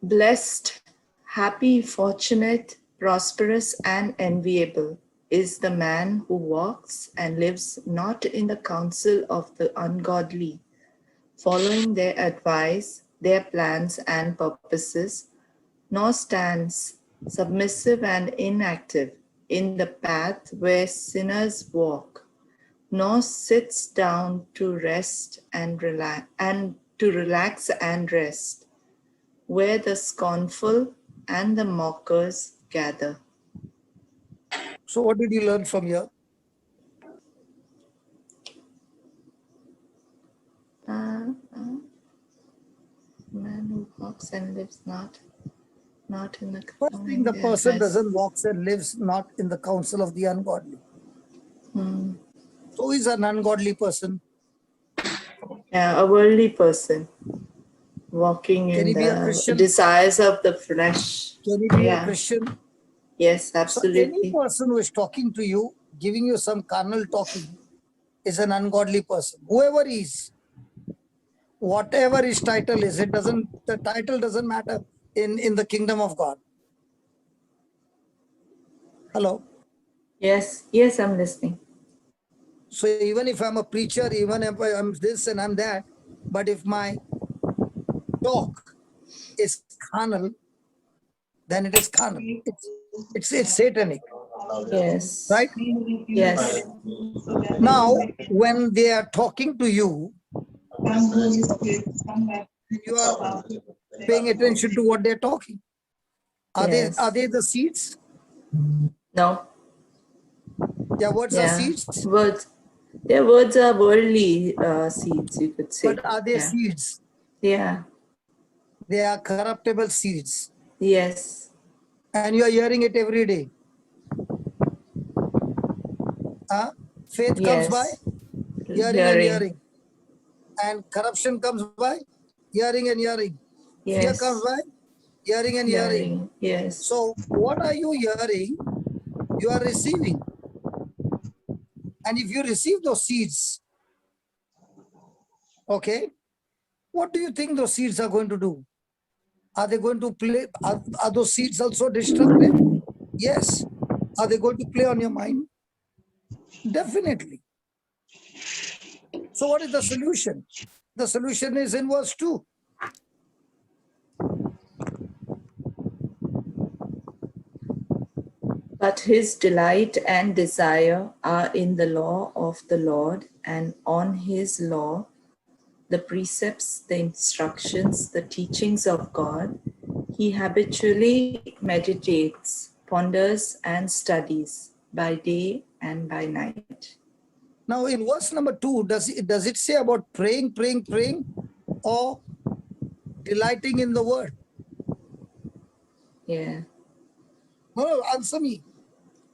Blessed, happy, fortunate, prosperous, and enviable is the man who walks and lives not in the counsel of the ungodly, following their advice, their plans and purposes, nor stands submissive and inactive in the path where sinners walk, nor sits down to rest and relax and rest, where the scornful and the mockers gather. So what did you learn from here? Man who walks and lives not in the First thing, the person doesn't walk and lives not in the counsel of the ungodly. So is an ungodly person. Yeah, a worldly person walking Can in he be a the Christian? desires of the flesh. Can he be a Christian? Yes, So any absolutely. person who is talking to you, giving you some carnal talking, is an ungodly person. Whoever he is, whatever his title is, the title doesn't matter in the kingdom of God. Hello? Yes, I'm listening. So even if I'm a preacher, even if I'm this and I'm that, but if my talk is carnal, then it is carnal. It's satanic. Yes. Right? Yes. Now, when they are talking to you, you are paying attention to what they're talking. Are they the seeds? No. Yeah, words are seeds. Words. Their words are worldly seeds, you could say. But are they seeds? Yeah. They are corruptible seeds. Yes. And you are hearing it every day. Faith comes by hearing and hearing. And corruption comes by hearing and hearing. Fear comes by hearing and hearing. Yes. So what are you hearing? You are receiving. And if you receive those seeds, okay, what do you think those seeds are going to do? Are they going to play? Are those seeds also destructive? Yes. Are they going to play on your mind? Definitely. So what is the solution? The solution is in verse 2. But his delight and desire are in the law of the Lord, and on his law, the precepts, the instructions, the teachings of God, he habitually meditates, ponders, and studies by day and by night. Now in verse number 2, does it say about praying, or delighting in the word? Yeah. No, answer me.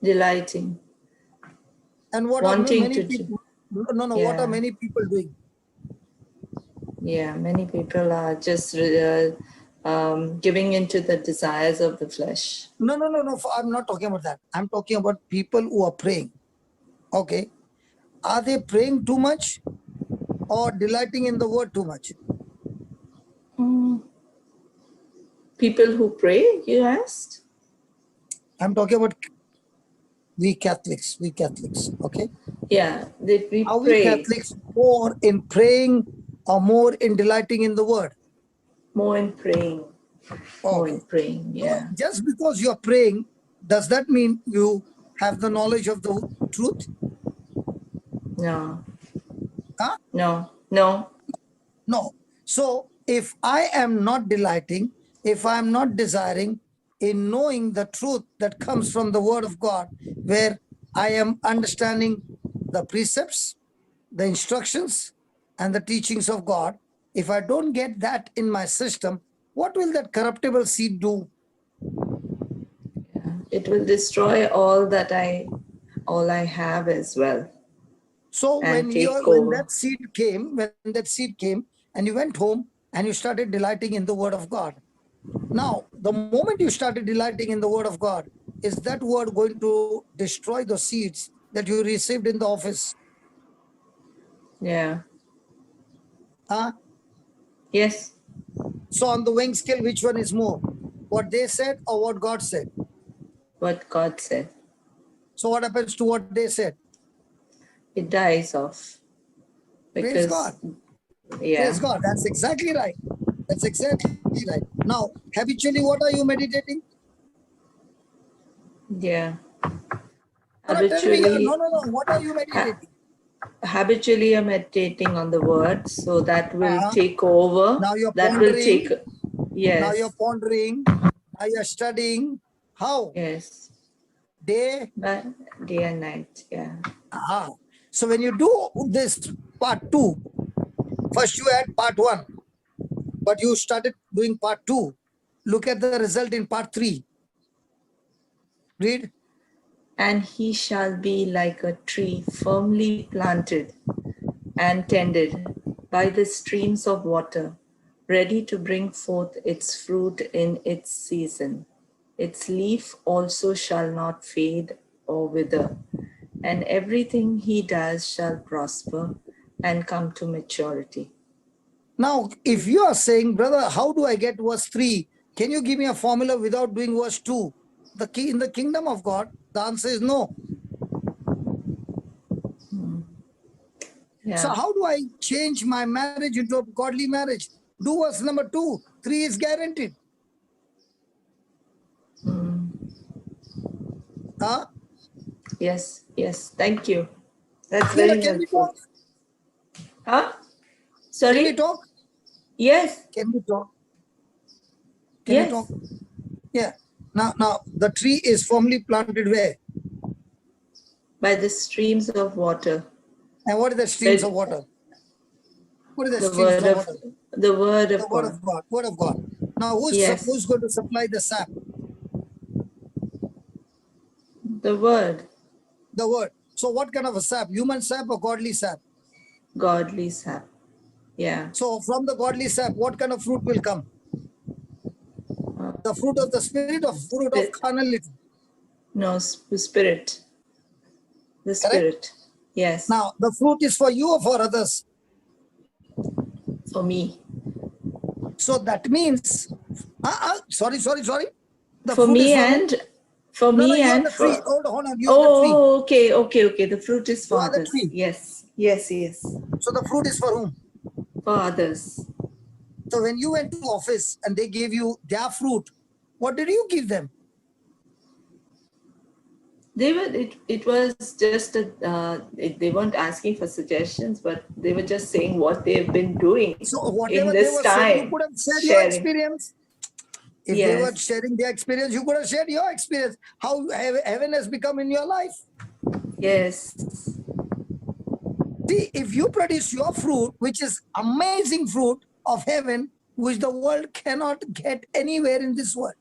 Delighting. And what are many people? No. What are many people doing? Yeah, many people are just giving into the desires of the flesh. No. I'm not talking about that. I'm talking about people who are praying. Okay. Are they praying too much or delighting in the word too much? People who pray, you asked? I'm talking about we Catholics, okay? Yeah, we Are pray. we Catholics more in praying or more in delighting in the word? More in praying. Okay. More in praying, yeah. So just because you're praying, does that mean you have the knowledge of the truth? No. Huh? No. No. So if I am not delighting, if I am not desiring, in knowing the truth that comes from the word of God, where I am understanding the precepts, the instructions, and the teachings of God. If I don't get that in my system, what will that corruptible seed do? It will destroy all I have as well. So And when that seed came, and you went home and you started delighting in the word of God. Now, the moment you started delighting in the word of God, is that word going to destroy the seeds that you received in the office? Yeah. Huh? Yes. So on the weighing scale, which one is more? What they said or what God said? What God said. So what happens to what they said? It dies off. Praise Because, God. yeah. Praise God. That's exactly right. That's exactly right. Now, habitually, what are you meditating? Yeah. Tell me, Habitually, no. What are you meditating? habitually you're meditating on the word, so that will Uh-huh. take over. Now you're That will pondering. take, yes. Now you're pondering. Now you're studying. How? Yes. Day. But day and night, yeah. Ah. So when you do this part 2, first you had part 1, but you started doing part 2. Look at the result in part 3. Read. And he shall be like a tree firmly planted and tended by the streams of water, ready to bring forth its fruit in its season. Its leaf also shall not fade or wither, and everything he does shall prosper and come to maturity. Now, if you are saying, brother, how do I get verse 3? Can you give me a formula without doing verse 2? The key in the kingdom of God, the answer is no. Yeah. So how do I change my marriage into a godly marriage? Do verse number 2. 3 is guaranteed. Huh? Yes, yes. Thank you. That's Yeah, very can we helpful. talk? Huh? Can we Sorry? talk? Yes. Can we talk? Can we Yes. talk? Yeah. Now the tree is firmly planted where? By the streams of water. And what is the streams of water? What is the The streams word of of water? the word The of word God. of God. Word of God. Now Yes. who's going to supply the sap? The word. The word. So what kind of a sap? Human sap or godly sap? Godly sap. Yeah. So from the godly sap, what kind of fruit will come? The fruit of the spirit or fruit of carnality? No, spirit. The Correct? spirit. Yes. Now the fruit is for you or for others? For me. So that means, sorry. The For fruit is me for whom? and for No, me you are and the tree. for Hold on, you are the tree. okay. The fruit is You for are the others. tree. Yes. So the fruit is for whom? For others. So when you went to office and they gave you their fruit, what did you give them? It was just they weren't asking for suggestions, but they were just saying what they've been doing So in whatever they this were saying, you time, could have shared your sharing. experience. If they were Yes. sharing their experience, you could have shared your experience. How heaven has become in your life. Yes. See, if you produce your fruit, which is amazing fruit of heaven, which the world cannot get anywhere in this world.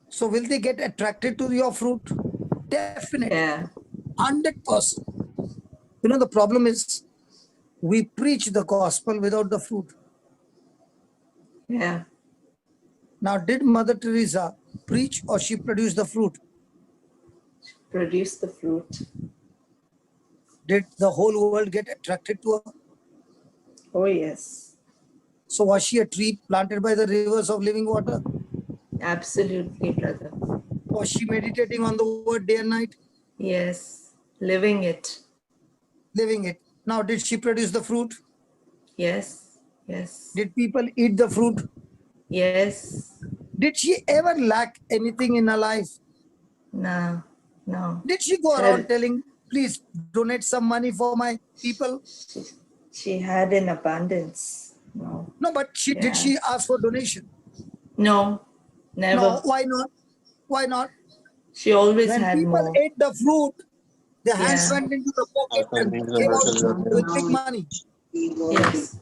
So will they get attracted to your fruit? Definitely. Yeah. 100%. You know, the problem is we preach the gospel without the fruit. Yeah. Now, did Mother Teresa preach or she produced the fruit? Produce the fruit. Did the whole world get attracted to her? Oh, yes. So was she a tree planted by the rivers of living water? Absolutely, brother. Was she meditating on the word day and night? Yes. Living it. Living it. Now, did she produce the fruit? Yes. Yes. Did people eat the fruit? Yes. Did she ever lack anything in her life? No. No. Did she go around telling, please donate some money for my people? She had an abundance. No. No, but did she ask for donation? No. Never. No, why not? Why not? She always When had people more. ate the fruit, their hands Yeah. went into the pocket After and leaves came and out vegetables are with big money. Yes.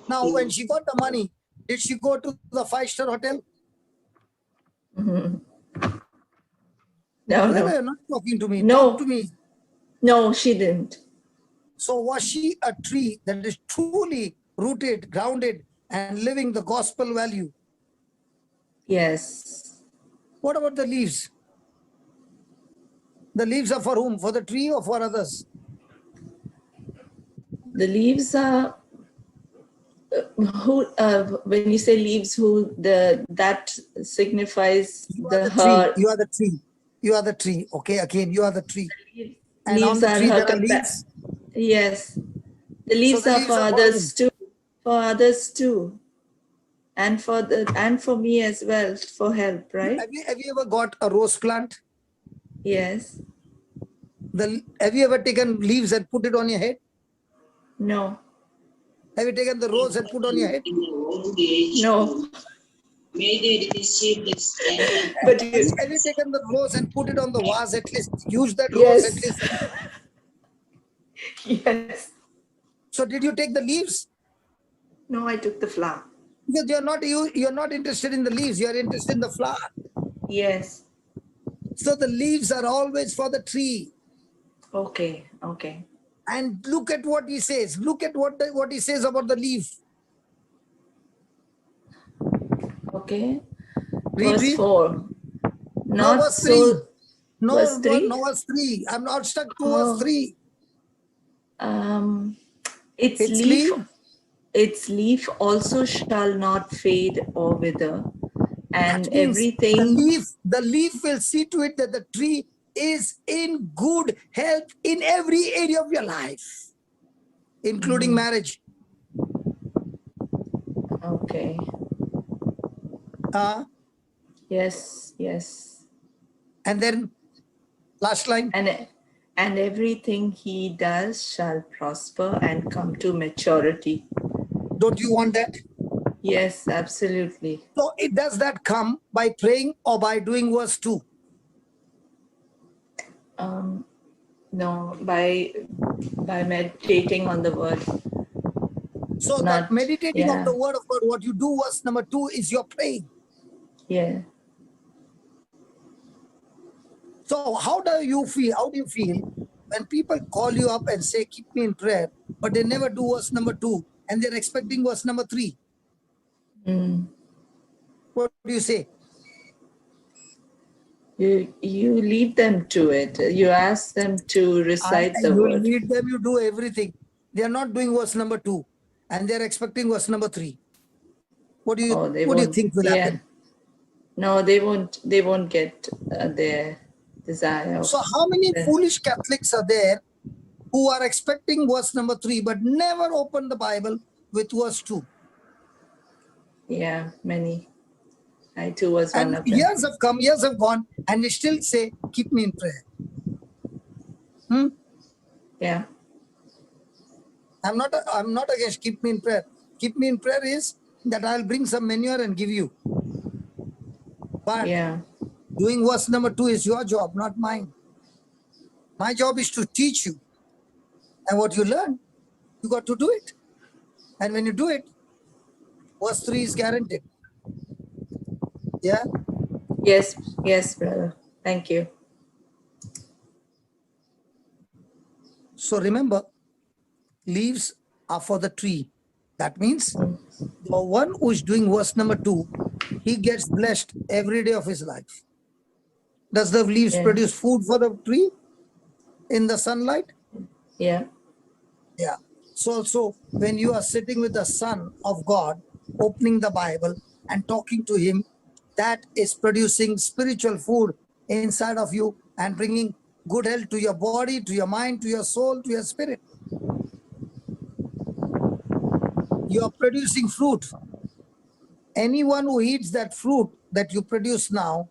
Now, when she got the money, did she go to the 5-star hotel? Mhm. No, No, you're not talking to me. No. Talk to me. No, she didn't. So was she a tree that is truly rooted, grounded, and living the gospel value? Yes. What about the leaves? The leaves are for whom? For the tree or for others? The leaves are who when you say leaves, who that signifies You are the the tree. her. You are the tree. You are the tree. Okay, again, you are the tree. And on Leaves the are tree, her there are leaves. Yes. The So leaves the are leaves for are for whom? others too. For others too. And for me as well, for help, right? Have you ever got a rose plant? Yes. Have you ever taken leaves and put it on your head? No. Have you taken the rose and put on your head? No. But Have you taken the rose and put it on the vase at least? Use that rose at yes. least. Yes. So did you take the leaves? No, I took the flower. Because you're not interested in the leaves, you're interested in the flower. Yes. So the leaves are always for the tree. Okay. Okay. And look at what he says. Look at what he says about the leaf. Okay. Read, Verse read. 4. No, Not verse 3. so. Verse No, 3. no, verse 3. I'm not stuck to verse Oh. 3. Its It's leaf. leaf. Its leaf also shall not fade or wither, and That means everything. the leaf will see to it that the tree is in good health in every area of your life, including marriage. Okay. Yes. Yes. And then last line. And everything he does shall prosper and come to maturity. Don't you want that? Yes, absolutely. So it does that come by praying or by doing verse 2? No, by meditating on the word. So that meditating on the word of God, what you do, verse number 2, is your praying. Yeah. So how do you feel? How do you feel when people call you up and say, keep me in prayer, but they never do verse number 2 and they're expecting verse number 3? What do you say? You lead them to it. You ask them to recite the You word. lead them, you do everything. They are not doing verse number 2 and they're expecting verse number 3. What do you think will happen? No, they won't get their desire. So how many foolish Catholics are there who are expecting verse number 3 but never open the Bible with verse 2? Yeah, many. I too was one And of them. years have come, years have gone, and they still say, keep me in prayer. Yeah. I'm not against keep me in prayer. Keep me in prayer is that I'll bring some manure and give you. But doing verse number 2 is your job, not mine. My job is to teach you. And what you learn, you got to do it. And when you do it, verse 3 is guaranteed. Yeah? Yes, brother. Thank you. So remember, leaves are for the tree. That means the one who is doing verse number 2, he gets blessed every day of his life. Does the leaves produce food for the tree in the sunlight? Yeah. Yeah. So also when you are sitting with the Son of God, opening the Bible and talking to him, that is producing spiritual food inside of you and bringing good health to your body, to your mind, to your soul, to your spirit. You are producing fruit. Anyone who eats that fruit that you produce now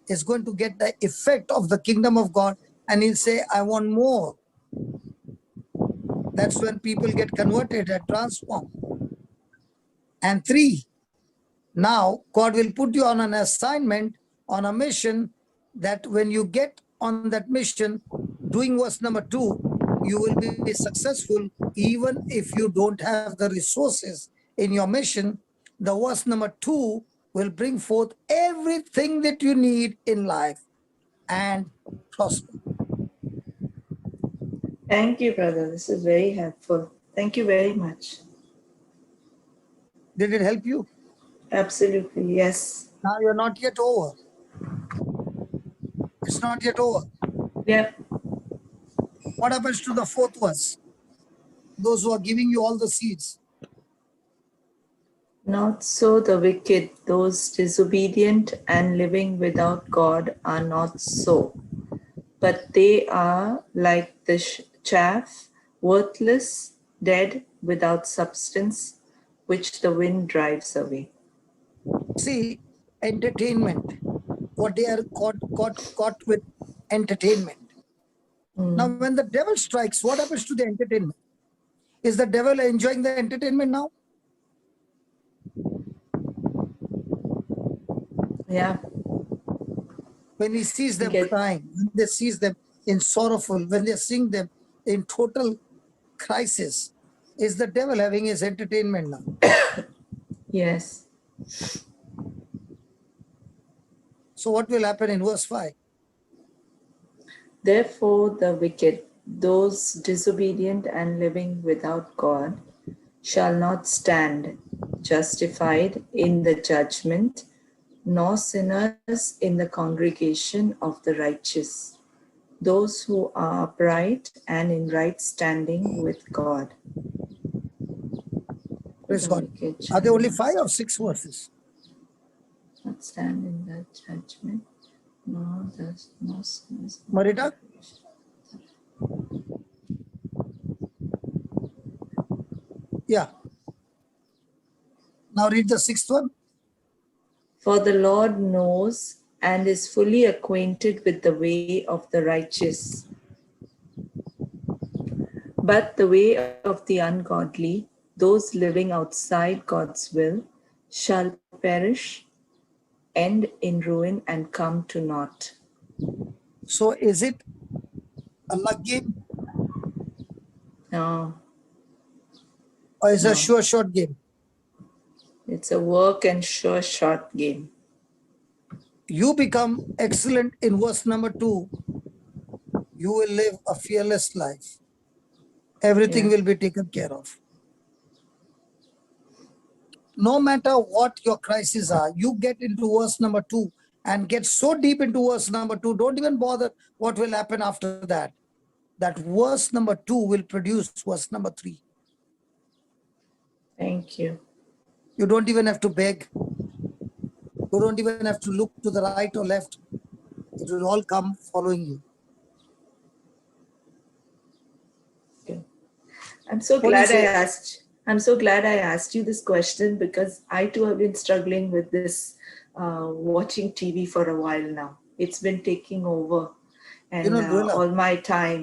is going to get the effect of the kingdom of God, and he'll say, I want more. That's when people get converted and transformed. And 3, Now, God will put you on an assignment, on a mission, that when you get on that mission, doing verse number 2, you will be successful even if you don't have the resources in your mission. The verse number 2 will bring forth everything that you need in life and prosper. Thank you, brother. This is very helpful. Thank you very much. Did it help you? Absolutely, yes. Now you're not yet over. It's not yet over. Yeah. What happens to the fourth verse? Those who are giving you all the seeds. Not so the wicked, those disobedient and living without God are not so, but they are like the chaff, worthless, dead, without substance, which the wind drives away. See, entertainment, what they are caught with entertainment. Now, when the devil strikes, what happens to the entertainment? Is the devil enjoying the entertainment now? Yeah. When he sees them Get- crying, when they sees them in sorrowful, when they seeing them in total crisis, is the devil having his entertainment now? Yes. So what will happen in verse 5? Therefore, the wicked, those disobedient and living without God, shall not stand justified in the judgment, nor sinners in the congregation of the righteous, those who are upright and in right standing with God. Praise The God. wicked Are shall there only not 5 or 6 verses? not stand in the judgment, nor sinners. Marita? Yeah. Now read the 6th one. For the Lord knows and is fully acquainted with the way of the righteous. But the way of the ungodly, those living outside God's will, shall perish, end in ruin, and come to naught. So is it a luck game No, or is it a No. sure shot game? it's a work and sure shot game. You become excellent in verse number 2, you will live a fearless life. Everything Yeah. will be taken care of. No matter what your crises are, you get into verse number 2 and get so deep into verse number 2, don't even bother what will happen after that. That verse number 2 will produce verse number 3. Thank you. You don't even have to beg. You don't even have to look to the right or left. It will all come following you. Okay. I'm so What do you glad I say? asked. I'm so glad I asked you this question, because I too have been struggling with this watching TV for a while now. It's been taking over, and Luella, all my time.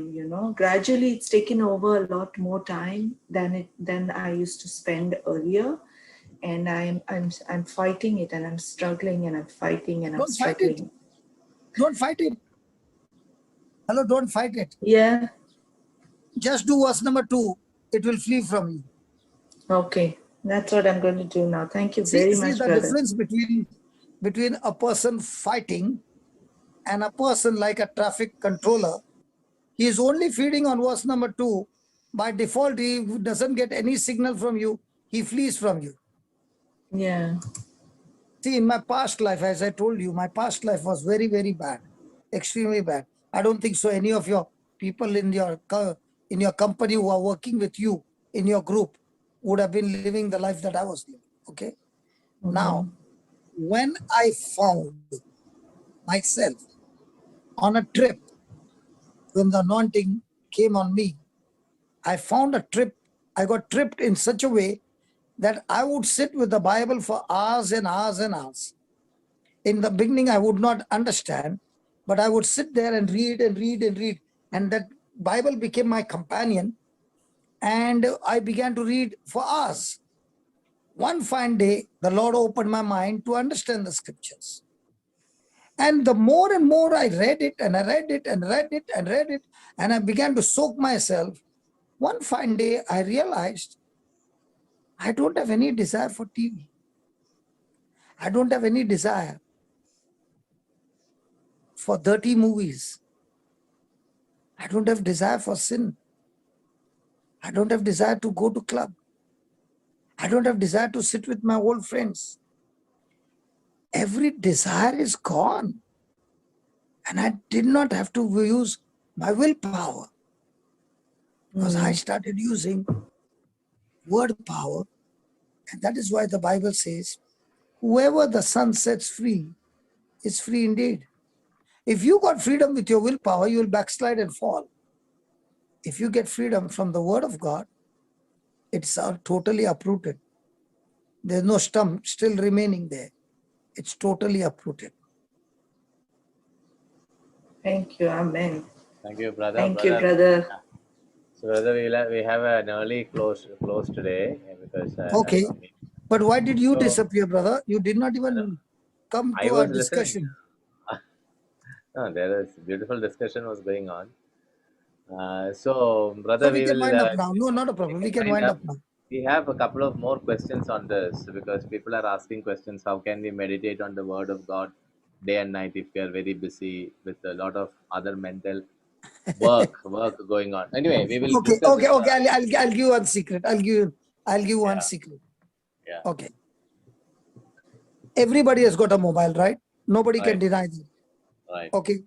Gradually it's taken over a lot more time than I used to spend earlier, and I'm fighting it, and I'm struggling, and I'm fighting, and I'm don't fight it. struggling. Don't fight it. Hello, don't fight it. Yeah. Just do verse number 2. It will flee from you. Okay. That's what I'm going to do now. Thank you very See much, the brother. difference between a person fighting and a person like a traffic controller. He is only feeding on verse number 2. By default, he doesn't get any signal from you. He flees from you. Yeah. See, in my past life, as I told you, my past life was very, very bad, extremely bad. I don't think so any of your people in your company who are working with you in your group would have been living the life that I was living. Okay. Now, when I found myself on a trip, when the anointing came on me, I found a trip. I got tripped in such a way that I would sit with the Bible for hours and hours and hours. In the beginning, I would not understand, but I would sit there and read and read and read. And that Bible became my companion. And I began to read for hours. One fine day, the Lord opened my mind to understand the scriptures. And the more and more I read it, and I read it, and read it, and read it, and I began to soak myself, one fine day I realized I don't have any desire for TV. I don't have any desire for dirty movies. I don't have desire for sin. I don't have desire to go to club. I don't have desire to sit with my old friends. Every desire is gone. And I did not have to use my willpower, because I started using word power. And that is why the Bible says, whoever the Son sets free is free indeed. If you got freedom with your willpower, you will backslide and fall. If you get freedom from the word of God, it's totally uprooted. There's no stump still remaining there. It's totally uprooted. Thank you. Amen. Thank you, brother. Thank you, brother. So, brother, we have an early close today because Okay. But why did you So- disappear, brother? You did not even come I to our was listening. discussion. No, there is beautiful discussion was going on. So, brother, So we we can will. wind up now. No, not a problem. We can wind up now. We have a couple of more questions on this because people are asking questions. How can we meditate on the word of God day and night if we are very busy with a lot of other mental work going on? Anyway, we will Okay, discuss okay, this, okay. I'll give one secret. I'll give one Yeah. secret. Yeah. Okay. Everybody has got a mobile, right? Nobody can Right. deny that. Right. Okay.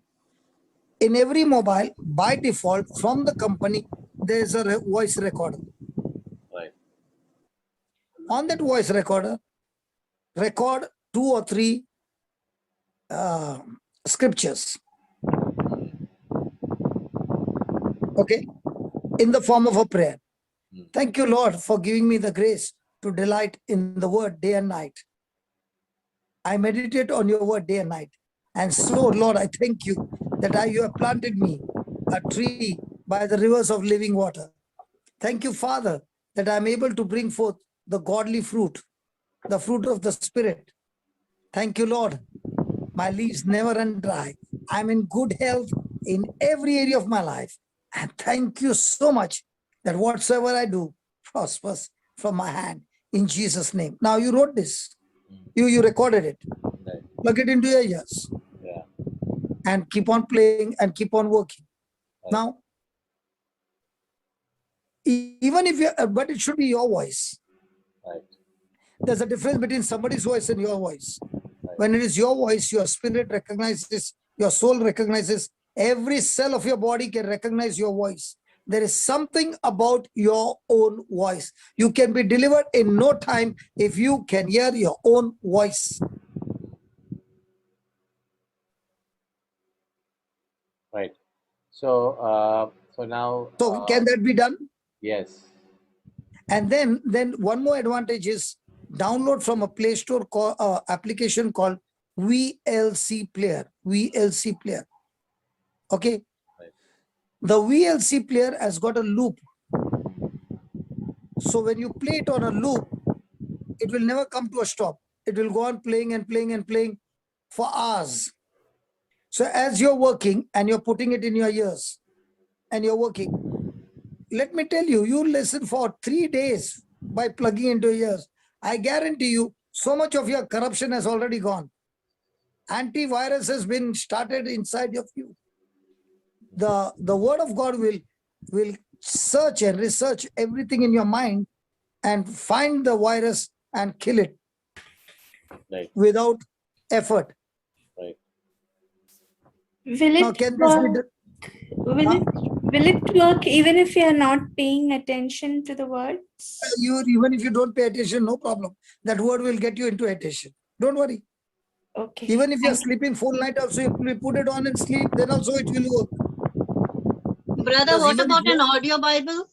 In every mobile, by default, from the company, there's a voice recorder. Right. On that voice recorder, record 2 or 3 scriptures. Okay. In the form of a prayer. Thank you, Lord, for giving me the grace to delight in the word day and night. I meditate on your word day and night. And so, Lord, I thank you that you have planted me a tree by the rivers of living water. Thank you, Father, that I'm able to bring forth the godly fruit, the fruit of the Spirit. Thank you, Lord. My leaves never run dry. I'm in good health in every area of my life. And thank you so much that whatsoever I do prospers from my hand in Jesus' name. Now you wrote this. You recorded it. Right. Plug it into your ears. Yeah. And keep on playing and keep on working. Right. Now, even if you, but it should be your voice. Right. There's a difference between somebody's voice and your voice. Right. When it is your voice, your spirit recognizes, your soul recognizes, every cell of your body can recognize your voice. There is something about your own voice. You can be delivered in no time if you can hear your own voice. Right. So, so now. So can that be done? Yes. And then one more advantage is download from a Play Store application called VLC Player. VLC Player. Okay. Right. The VLC Player has got a loop. So when you play it on a loop, it will never come to a stop. It will go on playing and playing and playing for hours. So as you're working and you're putting it in your ears and you're working, let me tell you, you listen for 3 days by plugging into your ears. I guarantee you, so much of your corruption has already gone. Antivirus has been started inside of you. The word of God will search and research everything in your mind and find the virus and kill it. Right. Without effort. Right. Will Now, it can this be work? done? Will it work even if you are not paying attention to the words? Even if you don't pay attention, no problem. That word will get you into attention. Don't worry. Okay. Even if you're sleeping full night also, if you put it on and sleep, then also it will work. Brother, Because what even about if an audio Bible?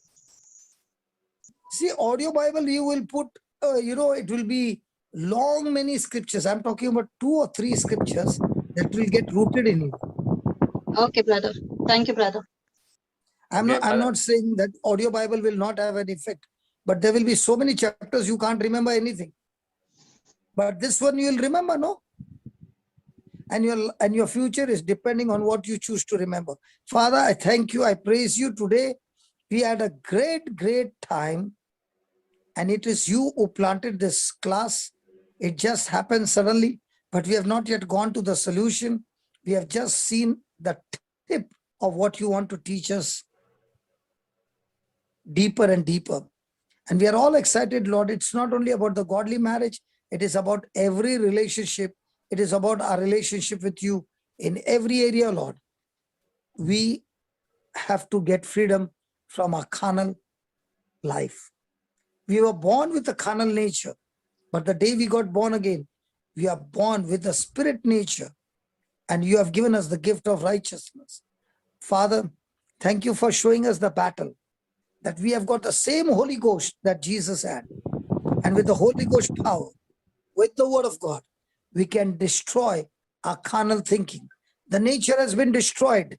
See, audio Bible, you will put, it will be long, many scriptures. I'm talking about 2 or 3 scriptures that will get rooted in you. Okay, brother. Thank you, brother. I'm Okay, not saying that audio Bible will not have an effect, but there will be so many chapters you can't remember anything. But this one you will remember, no? And your future is depending on what you choose to remember. Father, I thank you. I praise you today. We had a great time. And it is you who planted this class. It just happened suddenly, but we have not yet gone to the solution. We have just seen the tip of what you want to teach us deeper and deeper. And we are all excited, Lord. It's not only about the godly marriage. It is about every relationship. It is about our relationship with you in every area, Lord. We have to get freedom from our carnal life. We were born with a carnal nature, but the day we got born again, we are born with the spirit nature, and you have given us the gift of righteousness. Father, thank you for showing us the battle, that we have got the same Holy Ghost that Jesus had. And with the Holy Ghost power, with the word of God, we can destroy our carnal thinking. The nature has been destroyed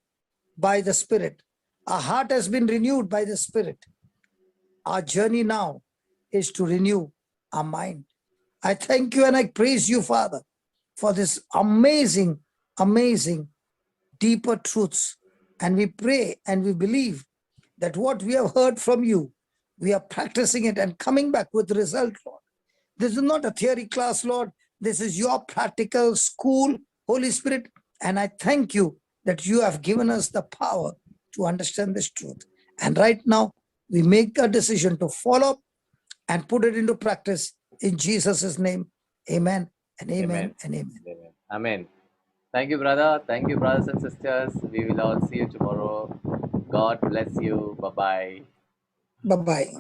by the Spirit. Our heart has been renewed by the Spirit. Our journey now is to renew our mind. I thank you and I praise you, Father, for this amazing, deeper truths. And we pray and we believe that what we have heard from you, we are practicing it and coming back with result, Lord. This is not a theory class, Lord. This is your practical school, Holy Spirit. And I thank you that you have given us the power to understand this truth. And right now, we make a decision to follow and put it into practice in Jesus' name. Amen and amen and amen. Amen. Amen. Thank you, brother. Thank you, brothers and sisters. We will all see you tomorrow. God bless you. Bye-bye. Bye-bye.